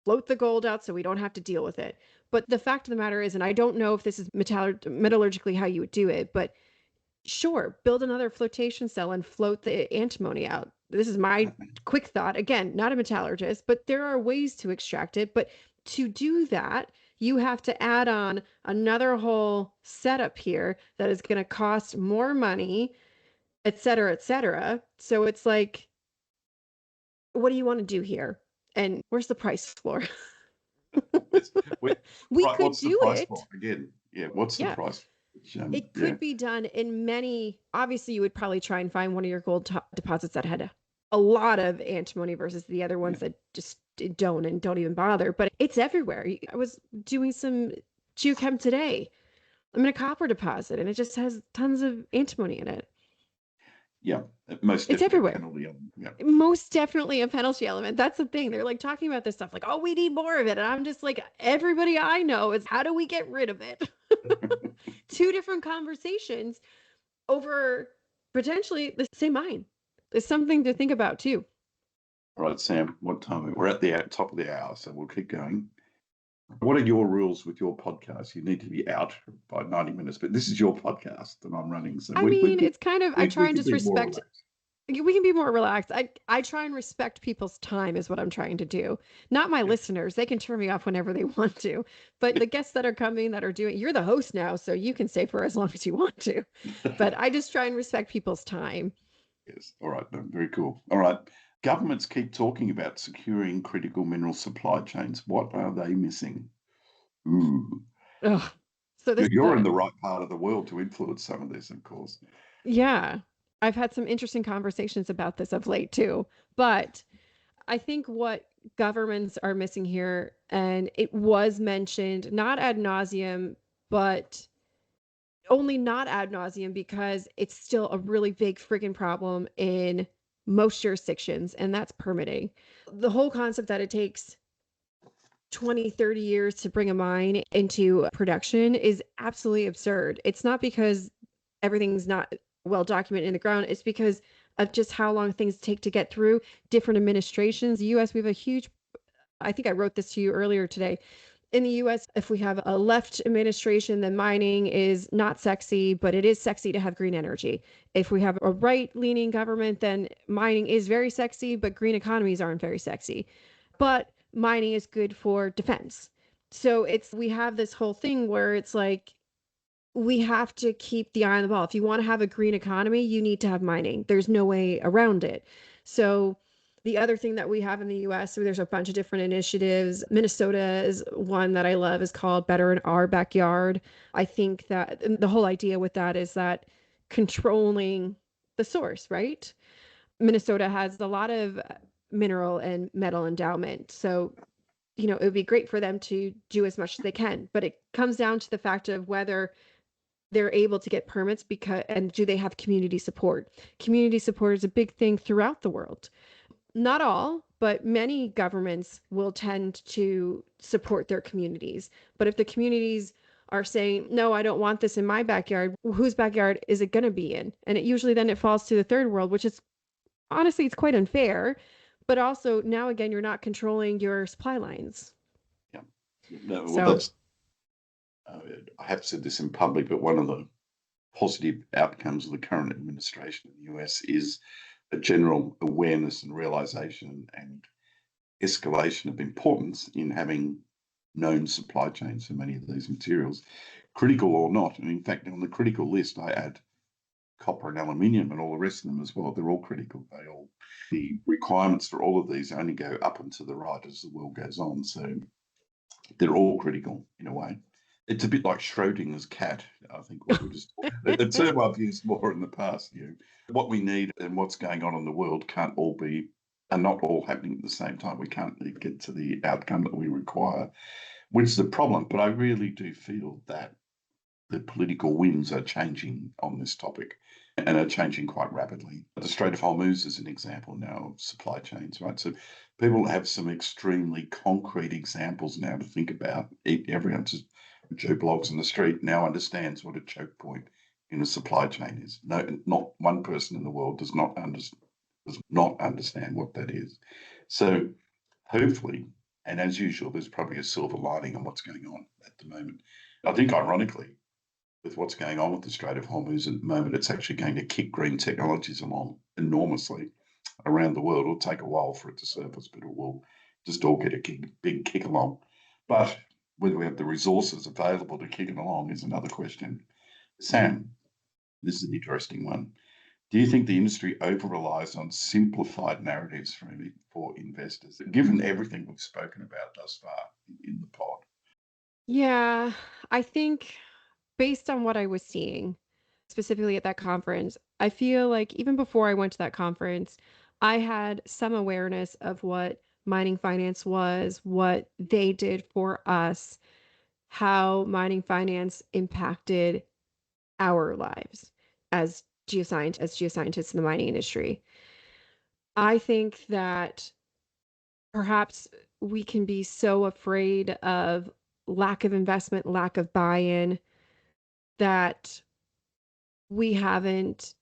float the gold out so we don't have to deal with it? But the fact of the matter is, and I don't know if this is metallurgically how you would do it, but sure, build another flotation cell and float the antimony out. This is my quick thought. Again, not a metallurgist, but there are ways to extract it. But to do that, you have to add on another whole setup here that is going to cost more money, et cetera, et cetera. So it's like, what do you want to do here? And where's the price floor? We Right, could what's the do price it. for? Again, yeah, what's the Yeah. price? It could be done in many. Obviously, you would probably try and find one of your gold deposits that had a lot of antimony versus the other ones that just don't and don't even bother. But it's everywhere. I was doing some geochem today. I'm in a copper deposit, and it just has tons of antimony in it. Yeah, most It's definitely a everywhere. penalty. Yeah. Most definitely a penalty element. That's the thing. They're like talking about this stuff like, oh, we need more of it. And I'm just like, everybody I know is how do we get rid of it? Two different conversations over potentially the same mine. There's something to think about too. All right, Sam, what time? We're at the top of the hour, so we'll keep going. What are your rules with your podcast? You need to be out by 90 minutes, but this is your podcast and I'm running. So I mean, it's kind of, I try and can just be more respect, relaxed. we can be more relaxed. I try and respect people's time is what I'm trying to do. Not my listeners. They can turn me off whenever they want to. But the guests that are coming that are doing, you're the host now, so you can stay for as long as you want to. But I just try and respect people's time. Yes. All right. No, very cool. All right. Governments keep talking about securing critical mineral supply chains. What are they missing? Ooh. Ugh. So this, You're in the right part of the world to influence some of this, of course. yeah, I've had some interesting conversations about this of late too. But I think what governments are missing here, and it was mentioned not ad nauseum, but only not ad nauseum because it's still a really big freaking problem in most jurisdictions, and that's permitting. The whole concept that it takes 20, 30 years to bring a mine into production is absolutely absurd. It's not because everything's not well documented in the ground, it's because of just how long things take to get through different administrations. The US, we have a huge, I think I wrote this to you earlier today. In the US, if we have a left administration, then mining is not sexy, but it is sexy to have green energy. If we have a right leaning government, then mining is very sexy, but green economies aren't very sexy. But mining is good for defense. So we have this whole thing where it's like, we have to keep the eye on the ball. If you want to have a green economy, you need to have mining. There's no way around it. So the other thing that we have in the US, so there's a bunch of different initiatives. Minnesota is one that I love, is called Better in Our Backyard. I think that the whole idea with that is that controlling the source, right? Minnesota has a lot of mineral and metal endowment. So, it would be great for them to do as much as they can, but it comes down to the fact of whether they're able to get permits and do they have community support? Community support is a big thing throughout the world. Not all, but many governments will tend to support their communities. But if the communities are saying, no, I don't want this in my backyard, whose backyard is it going to be in? And it falls to the third world, which is honestly, it's quite unfair. But also now again, you're not controlling your supply lines. No, well, So, that's, I have said this in public, but one of the positive outcomes of the current administration in the US is a general awareness and realization and escalation of importance in having known supply chains for many of these materials, critical or not. And in fact, on the critical list, I add copper and aluminium and all the rest of them as well. They're all critical. The requirements for all of these only go up and to the right as the world goes on. So they're all critical in a way. It's a bit like Schrodinger's cat, I think, what we just a term I've used more in the past. What we need and what's going on in the world can't all be are not all happening at the same time. We can't get to the outcome that we require, which is the problem. But I really do feel that the political winds are changing on this topic and are changing quite rapidly. The Strait of Hormuz is an example now of supply chains, right? So people have some extremely concrete examples now to think about. Everyone just Joe blogs on the street now understands what a choke point in a supply chain is. No, not one person in the world does not understand what that is. So hopefully, and as usual, there's probably a silver lining on what's going on at the moment. I think ironically, with what's going on with the Strait of Hormuz at the moment, it's actually going to kick green technologies along enormously around the world. It'll take a while for it to surface, but it will just all get a big kick along. But whether we have the resources available to kick it along is another question. Sam, this is an interesting one. Do you think the industry over relies on simplified narratives for investors, given everything we've spoken about thus far in the pod? yeah, I think based on what I was seeing, specifically at that conference, I feel like even before I went to that conference, I had some awareness of what mining finance was, what they did for us, how mining finance impacted our lives as geoscientists in the mining industry. I think that perhaps we can be so afraid of lack of investment, lack of buy-in that we haven't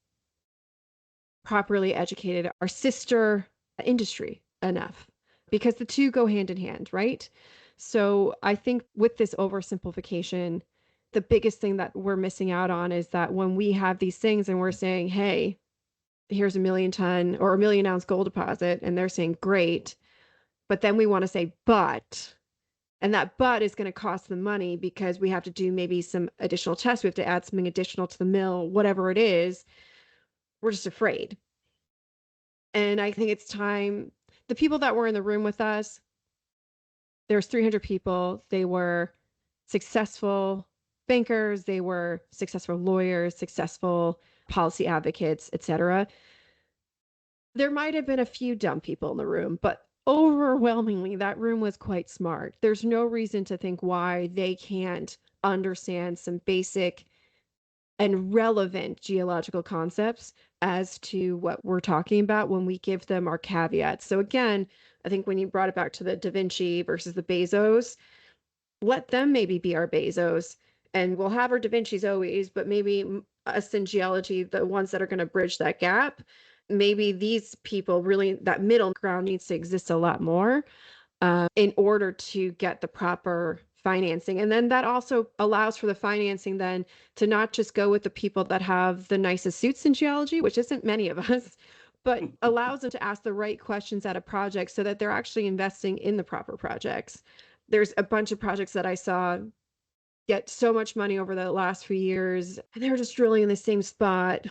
properly educated our sister industry enough because the two go hand in hand, right? So I think with this oversimplification, the biggest thing that we're missing out on is that when we have these things and we're saying, hey, here's a million ton or a million ounce gold deposit, and they're saying, great. But then we want to say, and that but is going to cost them money because we have to do maybe some additional tests. We have to add something additional to the mill, whatever it is. We're just afraid. And I think it's time. The people that were in the room with us, there was 300 people. They were successful bankers, they were successful lawyers, successful policy advocates, etc. There might have been a few dumb people in the room, but overwhelmingly, that room was quite smart. There's no reason to think why they can't understand some basic and relevant geological concepts as to what we're talking about when we give them our caveats. So again, I think when you brought it back to the Da Vinci versus the Bezos, let them maybe be our Bezos and we'll have our Da Vinci's always, but maybe us in geology, the ones that are going to bridge that gap, maybe these people really, that middle ground needs to exist a lot more in order to get the proper financing. And then that also allows for the financing then to not just go with the people that have the nicest suits in geology, which isn't many of us, but allows them to ask the right questions at a project so that they're actually investing in the proper projects. There's a bunch of projects that I saw get so much money over the last few years, and they were just drilling in the same spot,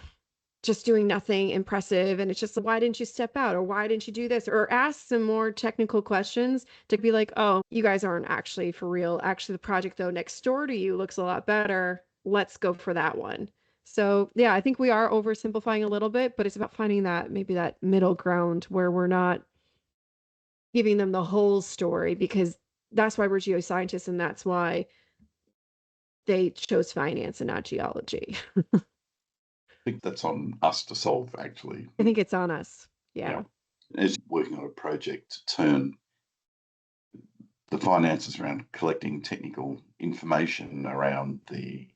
just doing nothing impressive. And it's just, why didn't you step out? Or why didn't you do this? Or ask some more technical questions to be like, oh, you guys aren't actually for real. Actually, the project, though, next door to you looks a lot better. Let's go for that one. So, yeah, I think we are oversimplifying a little bit, but it's about finding that maybe that middle ground where we're not giving them the whole story because that's why we're geoscientists and that's why they chose finance and not geology. I think that's on us to solve, actually. I think it's on us. Yeah. Yeah. As working on a project to turn the finances around collecting technical information around the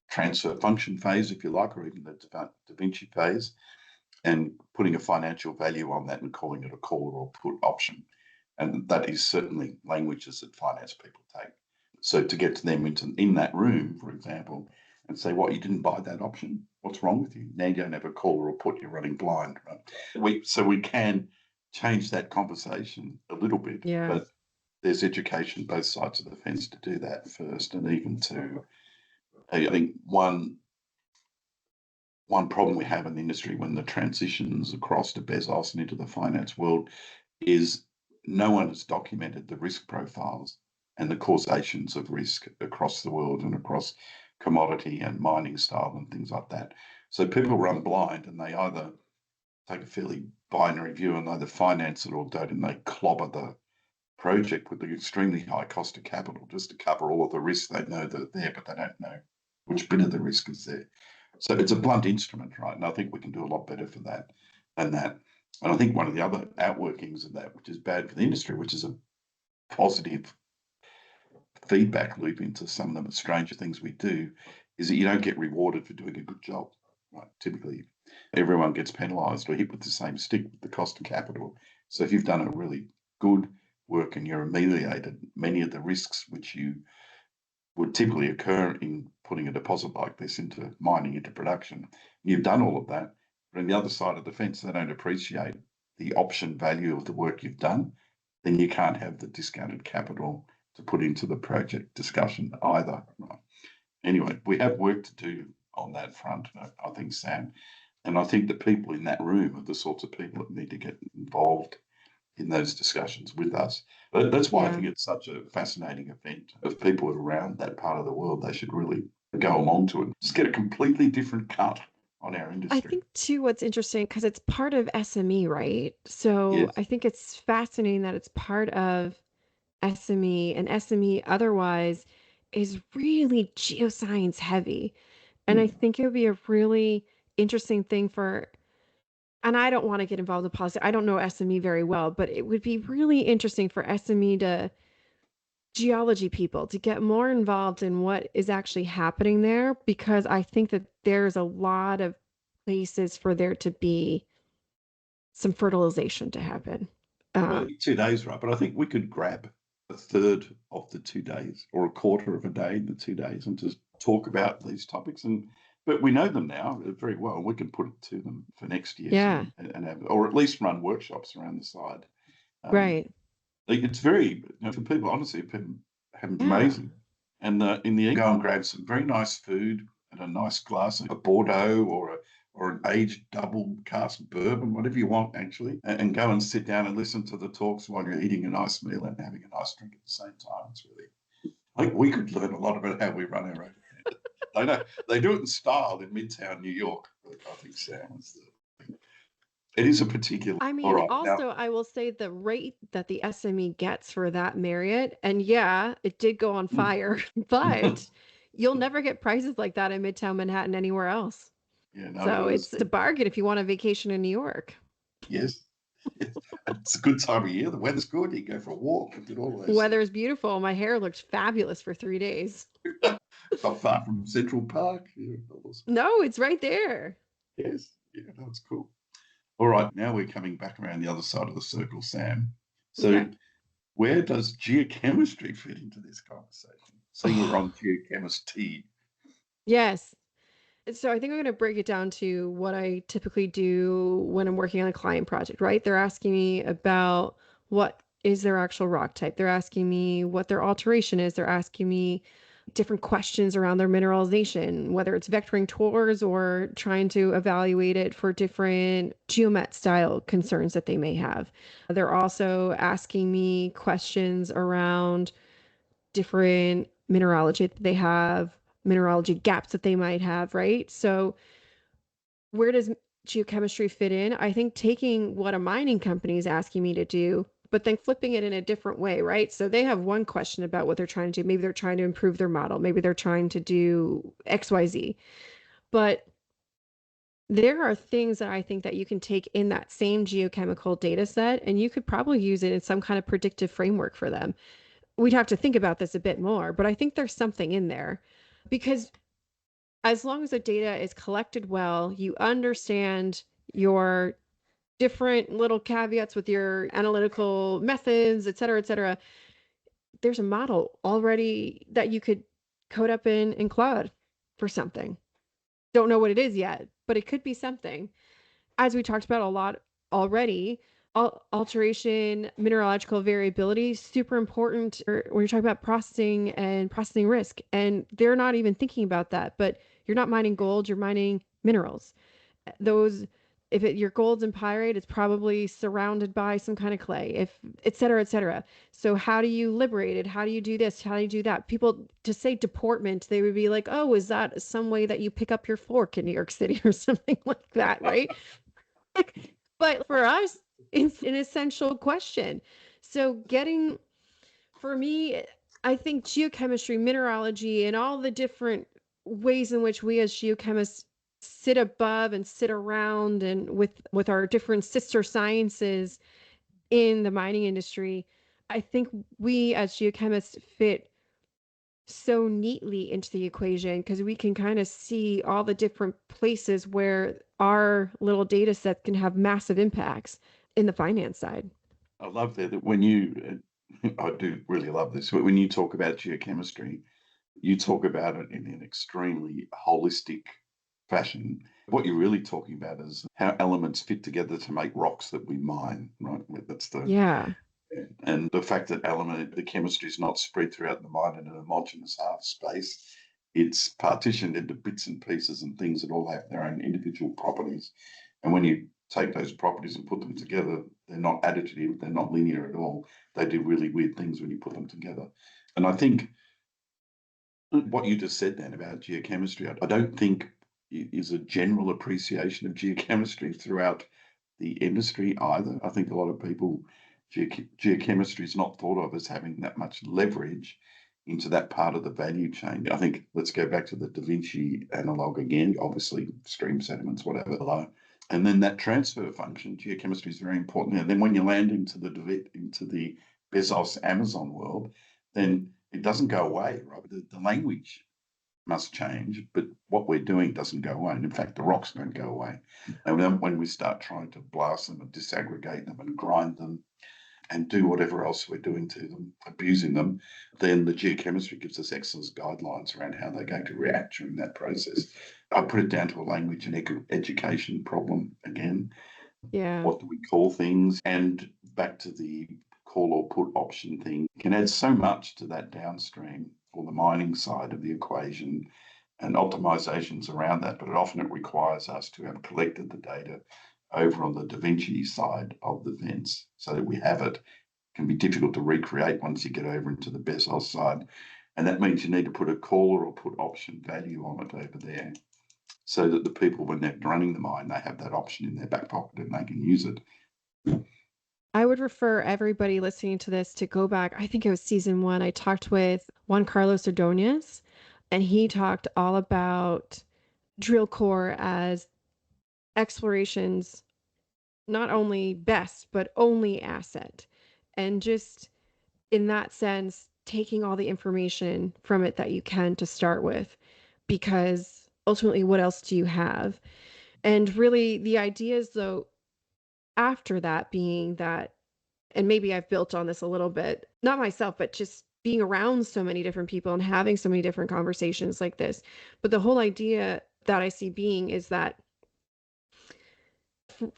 transfer function phase, if you like, or even the Da Vinci phase, and putting a financial value on that and calling it a call or put option. And that is certainly languages that finance people take. So to get to them in that room, for example, and say, "What, you didn't buy that option? What's wrong with you? Now you don't have a caller or put, you're running blind." Right? We can change that conversation a little bit, Yeah. but there's education both sides of the fence to do that first, and even to, I think one problem we have in the industry when the transitions across to Bezos and into the finance world is no one has documented the risk profiles and the causations of risk across the world and across commodity and mining style and things like that. So people run blind and they either take a fairly binary view and either finance it or don't, and they clobber the project with an extremely high cost of capital just to cover all of the risks they know that are there, but they don't know which bit of the risk is there. So it's a blunt instrument, right? And I think we can do a lot better for that than that. And I think one of the other outworkings of that, which is bad for the industry, which is a positive feedback loop into some of the stranger things we do, is that you don't get rewarded for doing a good job. Right? Typically, everyone gets penalised or hit with the same stick with the cost of capital. So if you've done a really good work and you're ameliorated many of the risks which you would typically occur in putting a deposit like this into mining, into production. You've done all of that, but on the other side of the fence, they don't appreciate the option value of the work you've done, then you can't have the discounted capital to put into the project discussion either. Right? Anyway, we have work to do on that front, I think, Sam. And I think the people in that room are the sorts of people that need to get involved in those discussions with us. But that's why I think it's such a fascinating event. If people are around that part of the world, they should really go along to it. Just get a completely different cut on our I industry. think too, what's interesting because it's part of SME, right? So Yes. I think it's fascinating that it's part of SME, and SME otherwise is really geoscience heavy. And I Mm. think it would be a really interesting thing for, and I don't want to get involved in policy. I don't know SME very well, but it would be really interesting for SME to geology people to get more involved in what is actually happening there, because I think that there's a lot of places for there to be some fertilization to happen. Well, Um, 2 days, right? But I think we could grab a third of the 2 days or a quarter of a day in the 2 days and just talk about these topics. But we know them now very well. We can put it to them for next year, yeah, and have, or at least run workshops around the side. Um, right. It's very, for people, honestly, people have Yeah. amazing. And in the end, go and grab some very nice food and a nice glass of a Bordeaux or an aged double cask bourbon, whatever you want, actually, and go and sit down and listen to the talks while you're eating a nice meal and having a nice drink at the same time. It's really, I think we could learn a lot about how we run our own. They know they do it in style in Midtown New York. I think Sam is it is a particular. I All mean, right, now. also, I will say the rate that the SME gets for that Marriott, and yeah, it did go on fire, but you'll never get prices like that in Midtown Manhattan anywhere else. Yeah, no, it So is. it's a bargain if you want a vacation in New York. Yes. It's a good time of year. The weather's good. You go for a walk and do all those Weather things. is beautiful. My hair looked fabulous for 3 days. Not far from Central Park. Yeah, awesome. No, it's right there. Yes. Yeah, that's cool. All right, now we're coming back around the other side of the circle, Sam. So, Okay. where does geochemistry fit into this conversation? Seeing we're on GeoChemISTea. Yes. So I think I'm going to break it down to what I typically do when I'm working on a client project, right? They're asking me about what is their actual rock type. They're asking me what their alteration is. They're asking me different questions around their mineralization, whether it's vectoring tours or trying to evaluate it for different geomet style concerns that they may have. They're also asking me questions around different mineralogy that they have, mineralogy gaps that they might have, right? So, where does geochemistry fit in? I think taking what a mining company is asking me to do, but then flipping it in a different way, right? So they have one question about what they're trying to do. Maybe they're trying to improve their model. Maybe they're trying to do XYZ. But there are things that I think that you can take in that same geochemical data set and you could probably use it in some kind of predictive framework for them. We'd have to think about this a bit more, but I think there's something in there because as long as the data is collected well, you understand your different little caveats with your analytical methods, et cetera, there's a model already that you could code up in Claude for something. Don't know what it is yet, but it could be something. As we talked about a lot already, alteration, mineralogical variability, super important when you're talking about processing and processing risk. And they're not even thinking about that, but you're not mining gold, you're mining minerals. Those, if your gold's in pyrite, it's probably surrounded by some kind of clay, if et cetera, et cetera. So how do you liberate it? How do you do this? How do you do that? People to say deportment, they would be like, oh, is that some way that you pick up your fork in New York City or something like that, right? But for us, it's an essential question. So for me, I think geochemistry, mineralogy, and all the different ways in which we as geochemists sit above and sit around and with our different sister sciences in the mining industry, I think we as geochemists fit so neatly into the equation because we can kind of see all the different places where our little data set can have massive impacts in the finance side. I love that when you, I do really love this, but when you talk about geochemistry, you talk about it in an extremely holistic fashion. What you're really talking about is how elements fit together to make rocks that we mine, right? That's the Yeah. and the fact that the chemistry is not spread throughout the mine in an homogeneous half space. It's partitioned into bits and pieces and things that all have their own individual properties. And when you take those properties and put them together, they're not additive, they're not linear at all. They do really weird things when you put them together. And I think what you just said then about geochemistry, I don't think is a general appreciation of geochemistry throughout the industry either. I think a lot of people, geochemistry is not thought of as having that much leverage into that part of the value chain. I think let's go back to the Da Vinci analog again, obviously stream sediments, whatever below. And then that transfer function, geochemistry is very important. And then when you land into the Bezos Amazon world, then it doesn't go away, right? The language must change, but what we're doing doesn't go away. And in fact, the rocks don't go away. And then when we start trying to blast them and disaggregate them and grind them and do whatever else we're doing to them, abusing them, then the geochemistry gives us excellent guidelines around how they're going to react during that process. I put it down to a language and education problem again. Yeah. What do we call things? And back to the call or put option thing, can add so much to that downstream or the mining side of the equation and optimizations around that. But often it requires us to have collected the data over on the Da Vinci side of the fence so that we have it. It can be difficult to recreate once you get over into the Bezos side. And that means you need to put a caller or put option value on it over there so that the people, when they're running the mine, they have that option in their back pocket and they can use it. I would refer everybody listening to this to go back. I think it was season 1. I talked with Juan Carlos Ordonez, and he talked all about drill core as exploration's not only best, but only asset. And just in that sense, taking all the information from it that you can to start with, because ultimately, what else do you have? And really, the ideas, though, after that being that, and maybe I've built on this a little bit, not myself, but just being around so many different people and having so many different conversations like this. But the whole idea that I see being is that,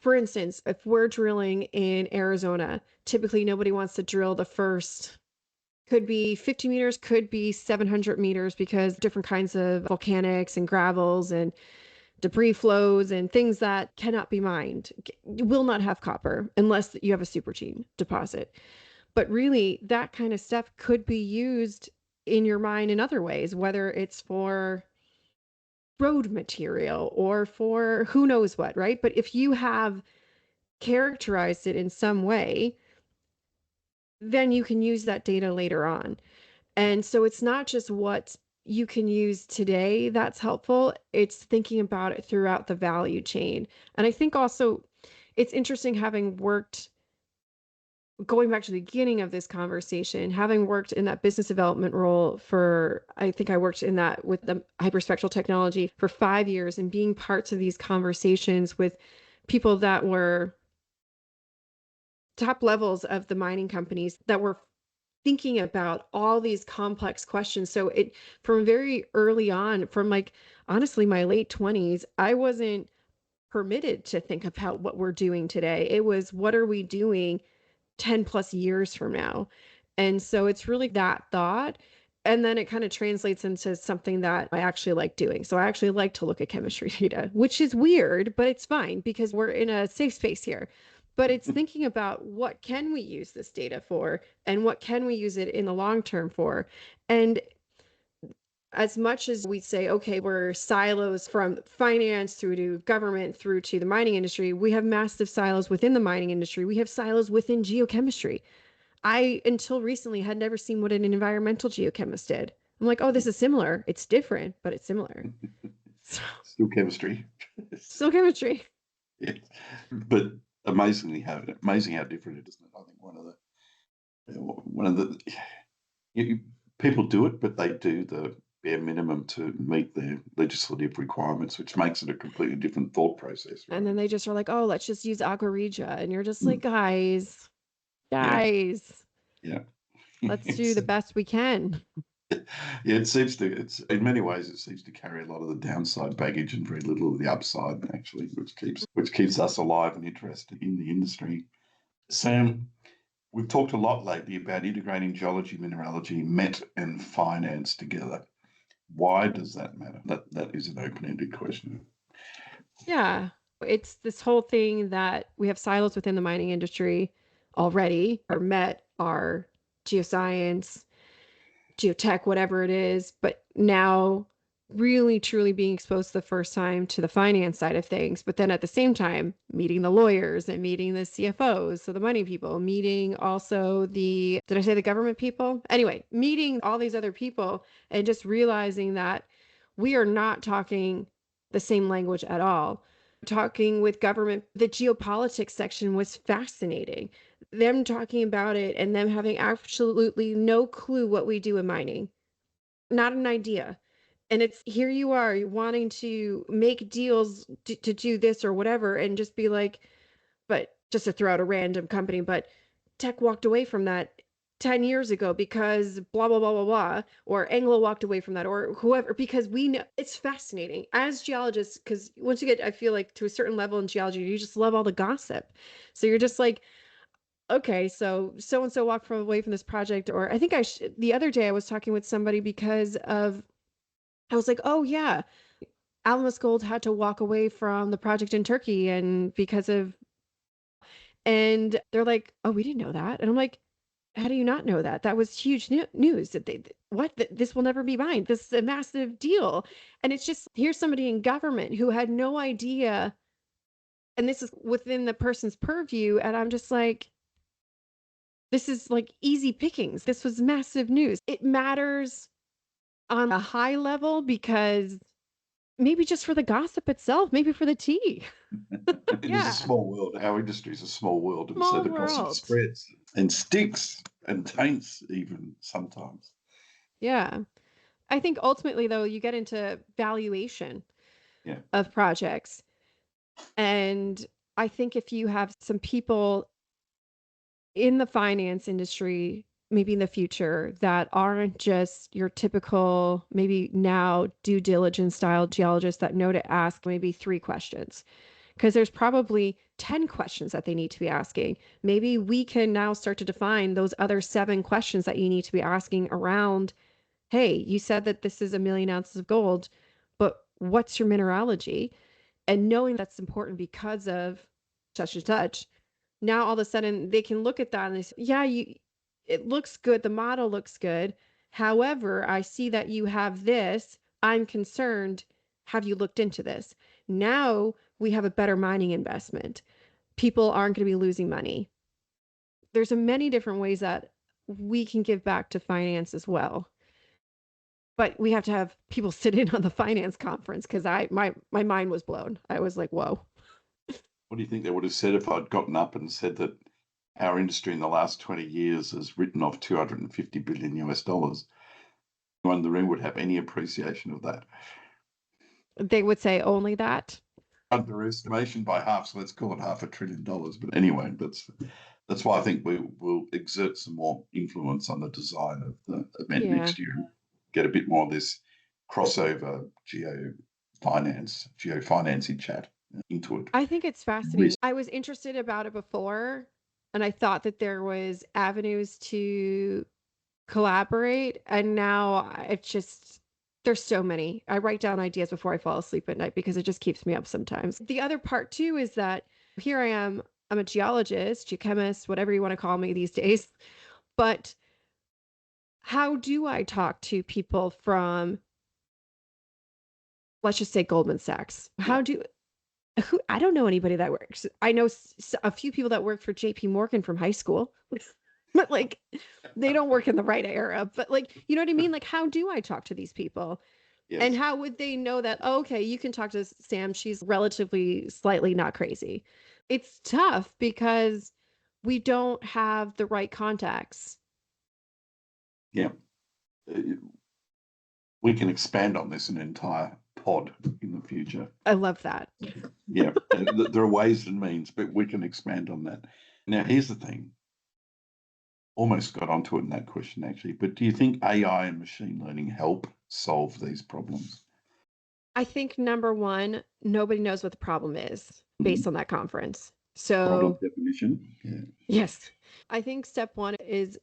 for instance, if we're drilling in Arizona, typically nobody wants to drill the first, could be 50 meters, could be 700 meters, because different kinds of volcanics and gravels and debris flows and things that cannot be mined will not have copper unless you have a supergene deposit. But really, that kind of stuff could be used in your mine in other ways, whether it's for road material or for who knows what, right? But if you have characterized it in some way, then you can use that data later on. And so it's not just what you can use today that's helpful, it's thinking about it throughout the value chain. And I think also it's interesting, having worked, going back to the beginning of this conversation, having worked in that business development role for, I think I worked in that with the hyperspectral technology for 5 years, and being parts of these conversations with people that were top levels of the mining companies that were thinking about all these complex questions. So it from very early on, from like honestly my late 20s, I wasn't permitted to think about what we're doing today. It was what are we doing 10 plus years from now? And so it's really that thought. And then it kind of translates into something that I actually like doing. So I actually like to look at chemistry data, which is weird, but it's fine because we're in a safe space here. But it's thinking about what can we use this data for and what can we use it in the long term for. And as much as we say, okay, we're silos from finance through to government through to the mining industry, we have massive silos within the mining industry. We have silos within geochemistry. I, until recently, had never seen what an environmental geochemist did. I'm like, oh, this is similar. It's different, but it's similar. So, Still chemistry. still chemistry. Yeah. But amazing how different it is. Isn't it? I think one of the people do it, but they do the bare minimum to meet their legislative requirements, which makes it a completely different thought process. Right? And then they just are like, oh, let's just use Agua Regia. And you're just like, Mm. guys, Yeah, guys, yeah. let's do the best we can. Yeah, it seems to. It's in many ways it seems to carry a lot of the downside baggage and very little of the upside, actually, which keeps us alive and interested in the industry. Sam, we've talked a lot lately about integrating geology, mineralogy, met, and finance together. Why does that matter? That is an open-ended question. Yeah. It's this whole thing that we have silos within the mining industry already, our met, our geoscience, geotech, whatever it is, but now really truly being exposed the first time to the finance side of things, but then at the same time meeting the lawyers and meeting the CFOs, so the money people, meeting also did I say the government people? Anyway, meeting all these other people and just realizing that we are not talking the same language at all. Talking with government, the geopolitics section was fascinating. Them talking about it and them having absolutely no clue what we do in mining, not an idea. And it's here you are wanting to make deals to do this or whatever and just be like, but just to throw out a random company, but tech walked away from that 10 years ago because blah blah blah blah blah, or Anglo walked away from that, or whoever, because we know it's fascinating as geologists, because once you get, I feel like, to a certain level in geology, you just love all the gossip. So you're just like, okay, so so and so walked away from this project, or I think the other day I was talking with somebody because of, I was like, oh yeah, Alamos Gold had to walk away from the project in Turkey and because of, and they're like, oh, we didn't know that, and I'm like, how do you not know that? That was huge news. That what? This will never be mine. This is a massive deal, and it's just, here's somebody in government who had no idea, and this is within the person's purview, and I'm just like, this is like easy pickings. This was massive news. It matters on a high level because maybe just for the gossip itself, maybe for the tea. It is a Yeah. small world. Our industry is a small world, and so Small the gossip world. spreads and sticks and taints even sometimes. Yeah. I think ultimately, though, you get into valuation Yeah. of projects. And I think if you have some people in the finance industry, maybe in the future, that aren't just your typical, maybe now due diligence style geologists that know to ask maybe 3 questions, because there's probably 10 questions that they need to be asking. Maybe we can now start to define those other 7 questions that you need to be asking around, hey, you said that this is 1 million ounces of gold, but what's your mineralogy? And knowing that's important because of such and such, now all of a sudden they can look at that and they say, yeah, it looks good. The model looks good. However, I see that you have this. I'm concerned. Have you looked into this? Now we have a better mining investment. People aren't going to be losing money. There's a many different ways that we can give back to finance as well. But we have to have people sit in on the finance conference because my mind was blown. I was like, whoa. What do you think they would have said if I'd gotten up and said that our industry in the last 20 years has written off 250 billion US dollars? Anyone in the room would have any appreciation of that. They would say only that. Underestimation by half, so let's call it $500 billion. But anyway, That's why I think we will exert some more influence on the design of the event Yeah. next year and get a bit more of this crossover geofinancing chat into it. I think it's fascinating. Risk. I was interested about it before, and I thought that there was avenues to collaborate, and now it's just there's so many. I write down ideas before I fall asleep at night because it just keeps me up sometimes. The other part too is that here I am, I'm a geologist, geochemist, whatever you want to call me these days. But how do I talk to people from, let's just say, Goldman Sachs? Yeah, I don't know anybody that works. I know a few people that work for JP Morgan from high school, but like they don't work in the right era. But like, you know what I mean? Like, how do I talk to these people? And yes. how would they know that, oh, okay, you can talk to Sam. She's relatively slightly not crazy. It's tough because we don't have the right contacts. Yeah. Uh, We can expand on this an entire pod in the future. I love that. Yeah, there are ways and means, but we can expand on that. Now, here's the thing. Almost got onto it in that question, actually. But do you think AI and machine learning help solve these problems? I think number one, nobody knows what the problem is Mhm. based on that conference. Problem So, definition? Yeah. yes, I think step one is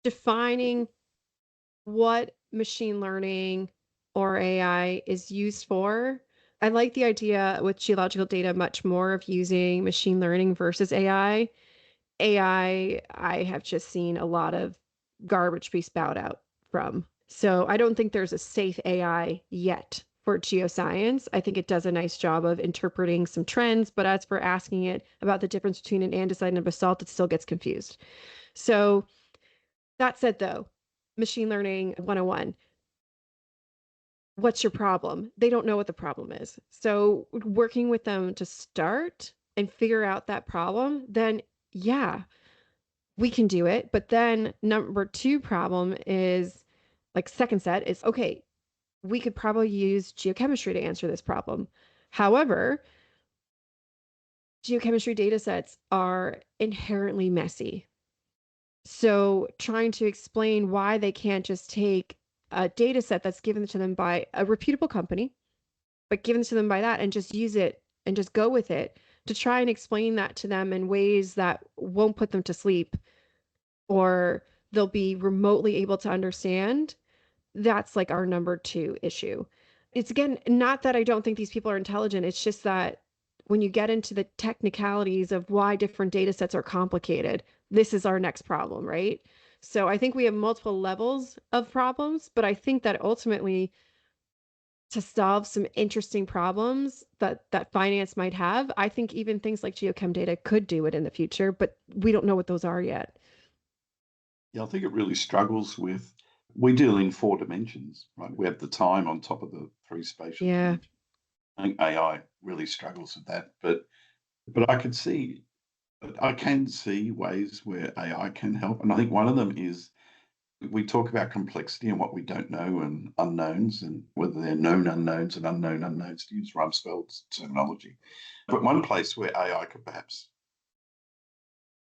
defining what machine learning or AI is used for. I like the idea with geological data much more of using machine learning versus AI. I have just seen a lot of garbage be spout out from. So I don't think there's a safe AI yet for geoscience. I think it does a nice job of interpreting some trends, but as for asking it about the difference between an andesite and a basalt, it still gets confused. So that said, though, machine learning 101, what's your problem? They don't know what the problem is. So working with them to start and figure out that problem, then yeah, we can do it. But then number two problem is like second set is okay, we could probably use geochemistry to answer this problem. However, geochemistry data sets are inherently messy. So trying to explain why they can't just take a data set that's given to them by a reputable company, but given to them by that and just use it and just go with it to try and explain that to them in ways that won't put them to sleep or they'll be remotely able to understand, that's like our number two issue. It's again, not that I don't think these people are intelligent. It's just that when you get into the technicalities of why different data sets are complicated, this is our next problem, right? So I think we have multiple levels of problems, but I think that ultimately to solve some interesting problems that finance might have, I think even things like geochem data could do it in the future, but we don't know what those are yet. Yeah, I think it really struggles with, we deal in four dimensions, right? We have the time on top of the three spatial Yeah. dimensions. I think AI really struggles with that, but I can see ways where AI can help, and I think one of them is we talk about complexity and what we don't know and unknowns and whether they're known unknowns and unknown unknowns, to use Rumsfeld's terminology. But one place where AI could perhaps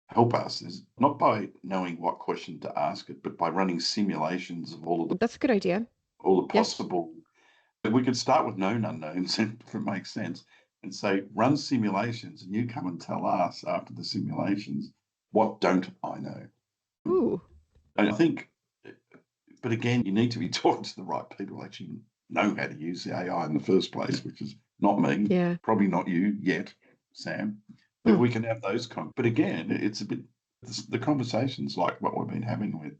help us is not by knowing what question to ask it, but by running simulations of That's a good idea. all the Yeah. possible. We could start with known unknowns, if it makes sense, and say run simulations, and you come and tell us after the simulations what don't I know. Ooh. And I think, but again, you need to be talking to the right people who actually know how to use the AI in the first place, which is not me, Yeah. probably not you yet, Sam. But Mm. we can have those but again, it's a bit the conversations like what we've been having with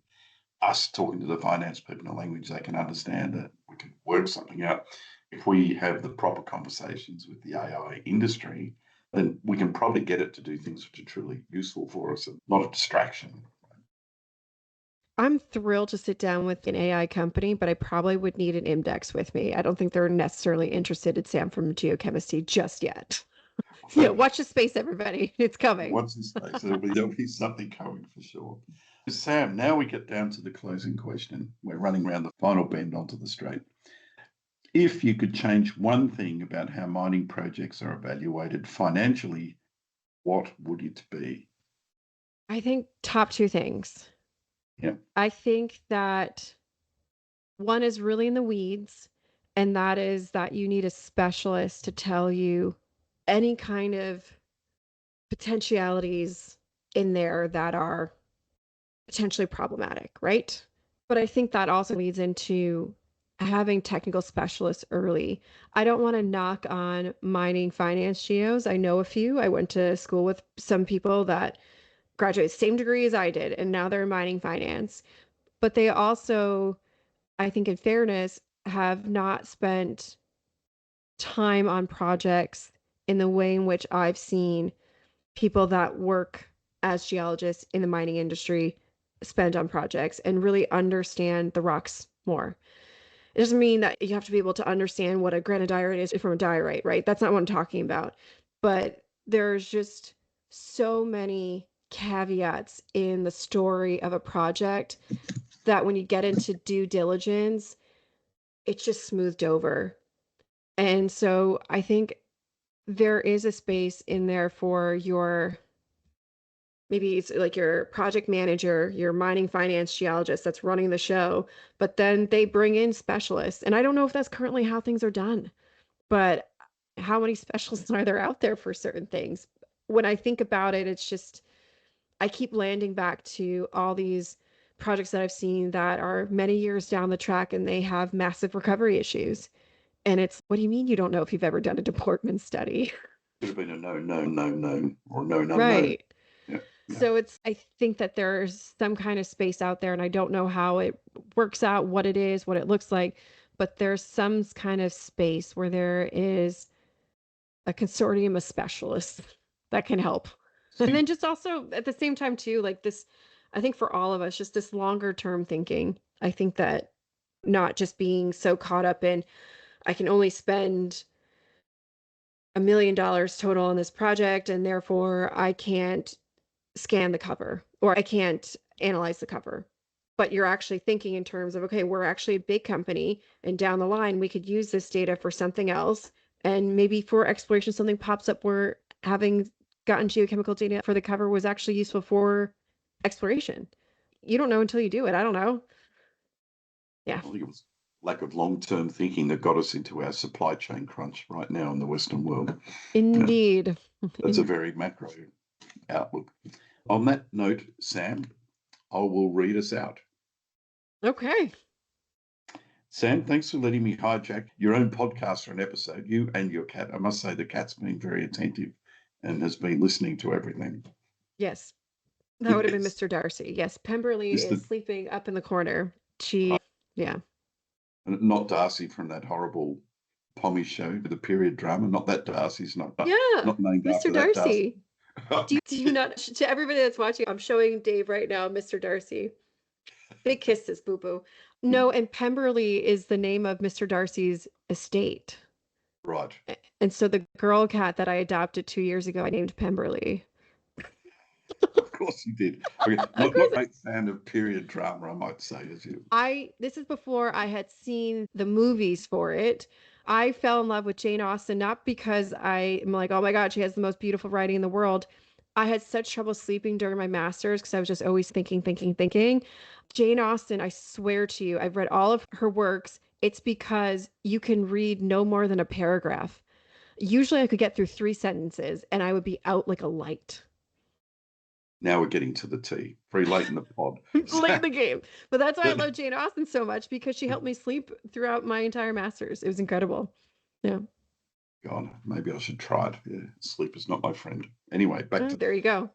us talking to the finance people in a language they can understand, that we can work something out. If we have the proper conversations with the AI industry, then we can probably get it to do things which are truly useful for us and not a distraction. I'm thrilled to sit down with an AI company, but I probably would need an Imdex with me. I don't think they're necessarily interested in Sam from GeoChemistry just yet. Yeah, watch the space, everybody. It's coming. What's his face? There'll be something coming for sure. Sam, now we get down to the closing question. We're running around the final bend onto the straight. If you could change one thing about how mining projects are evaluated financially, what would it be? I think top two things. Yeah. I think that one is really in the weeds, and that is that you need a specialist to tell you any kind of potentialities in there that are potentially problematic, right? But I think that also leads into having technical specialists early. I don't want to knock on mining finance geos. I know a few. I went to school with some people that graduated same degree as I did, and now they're in mining finance. But they also, I think in fairness, have not spent time on projects in the way in which I've seen people that work as geologists in the mining industry spend on projects and really understand the rocks more. It doesn't mean that you have to be able to understand what a granodiorite is from a diorite, right? That's not what I'm talking about. But there's just so many caveats in the story of a project that when you get into due diligence, it's just smoothed over. And so I think there is a space in there for your maybe it's like your project manager, your mining finance geologist that's running the show, but then they bring in specialists. And I don't know if that's currently how things are done, but how many specialists are there out there for certain things? When I think about it, it's just, I keep landing back to all these projects that I've seen that are many years down the track and they have massive recovery issues. And it's, what do you mean you don't know if you've ever done a deportment study? Could have been a no, no, no, no, or no, no, no. Right. Yeah. Yeah. So it's, I think that there's some kind of space out there, and I don't know how it works out, what it is, what it looks like, but there's some kind of space where there is a consortium of specialists that can help. And See, then just also at the same time too, like this, I think for all of us, just this longer term thinking. I think that not just being so caught up in, I can only spend $1 million total on this project, and therefore I can't scan the cover or I can't analyze the cover. But you're actually thinking in terms of, okay, we're actually a big company and down the line we could use this data for something else. And maybe for exploration, something pops up where having gotten geochemical data for the cover was actually useful for exploration. You don't know until you do it. I don't know. Yeah. I think it was lack of long-term thinking that got us into our supply chain crunch right now in the Western world. Yeah, Indeed. that's a very macro outlook. On that note, Sam, I will read us out. Okay. Sam, thanks for letting me hijack your own podcast for an episode. You and your cat. I must say the cat's been very attentive and has been listening to everything. Yes. That would have been Yes, Mr. Darcy. Yes. Pemberley is Mr. sleeping up in the corner. She, yeah. Not Darcy from that horrible Pommy show, the period drama. Not that Darcy's not Yeah. not named Mr. after that Darcy. Darcy. Do you not, to everybody that's watching, I'm showing Dave right now, Mr. Darcy. Big kisses, boo boo. No, and Pemberley is the name of Mr. Darcy's estate. Right. And so the girl cat that I adopted 2 years ago, I named Pemberley. Of course you did. Okay. Of Not course. great fan of period drama, I might say, as you. This is before I had seen the movies for it. I fell in love with Jane Austen, not because I am like, oh my God, she has the most beautiful writing in the world. I had such trouble sleeping during my master's because I was just always thinking, thinking, thinking. Jane Austen, I swear to you, I've read all of her works. It's because you can read no more than a paragraph. Usually I could get through 3 sentences and I would be out like a light. Now we're getting to the tea. Very late in the pod. Late in the game. But that's why I love Jane Austen so much, because she helped me sleep throughout my entire master's. It was incredible. Yeah. God, maybe I should try it. Yeah, sleep is not my friend. Anyway, There you go.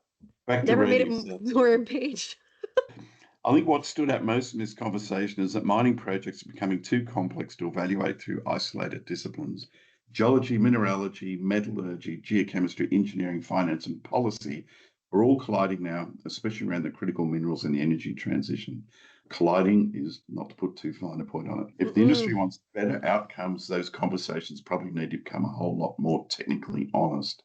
back to Never made reading. it more impatient. I think what stood out most in this conversation is that mining projects are becoming too complex to evaluate through isolated disciplines. Geology, mineralogy, metallurgy, geochemistry, engineering, finance, and policy are all colliding now, especially around the critical minerals and the energy transition. Colliding is not to put too fine a point on it. If the industry wants better outcomes, those conversations probably need to become a whole lot more technically honest.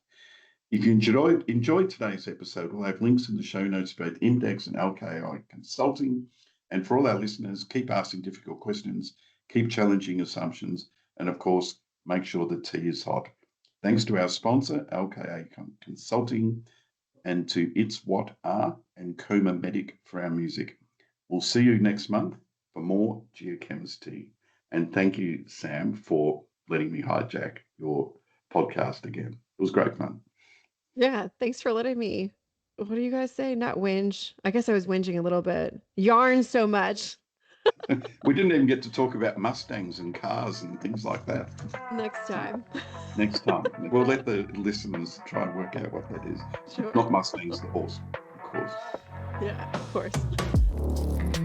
If you enjoyed today's episode, we'll have links in the show notes for both Imdex and LKI Consulting. And for all our listeners, keep asking difficult questions, keep challenging assumptions, and of course, make sure the tea is hot. Thanks to our sponsor, LKA Consulting, and to It's What Are. and Coma Medic for our music. We'll see you next month for more GeoChemISTea. And thank you, Sam, for letting me hijack your podcast again. It was great fun. Yeah, thanks for letting me. What do you guys say? Not whinge. I guess I was whinging a little bit. Yarn so much. We didn't even get to talk about Mustangs and cars and things like that. Next time. Next time. We'll let the listeners try and work out what that is. Sure. Not Mustangs, the horse, of course. Yeah, of course.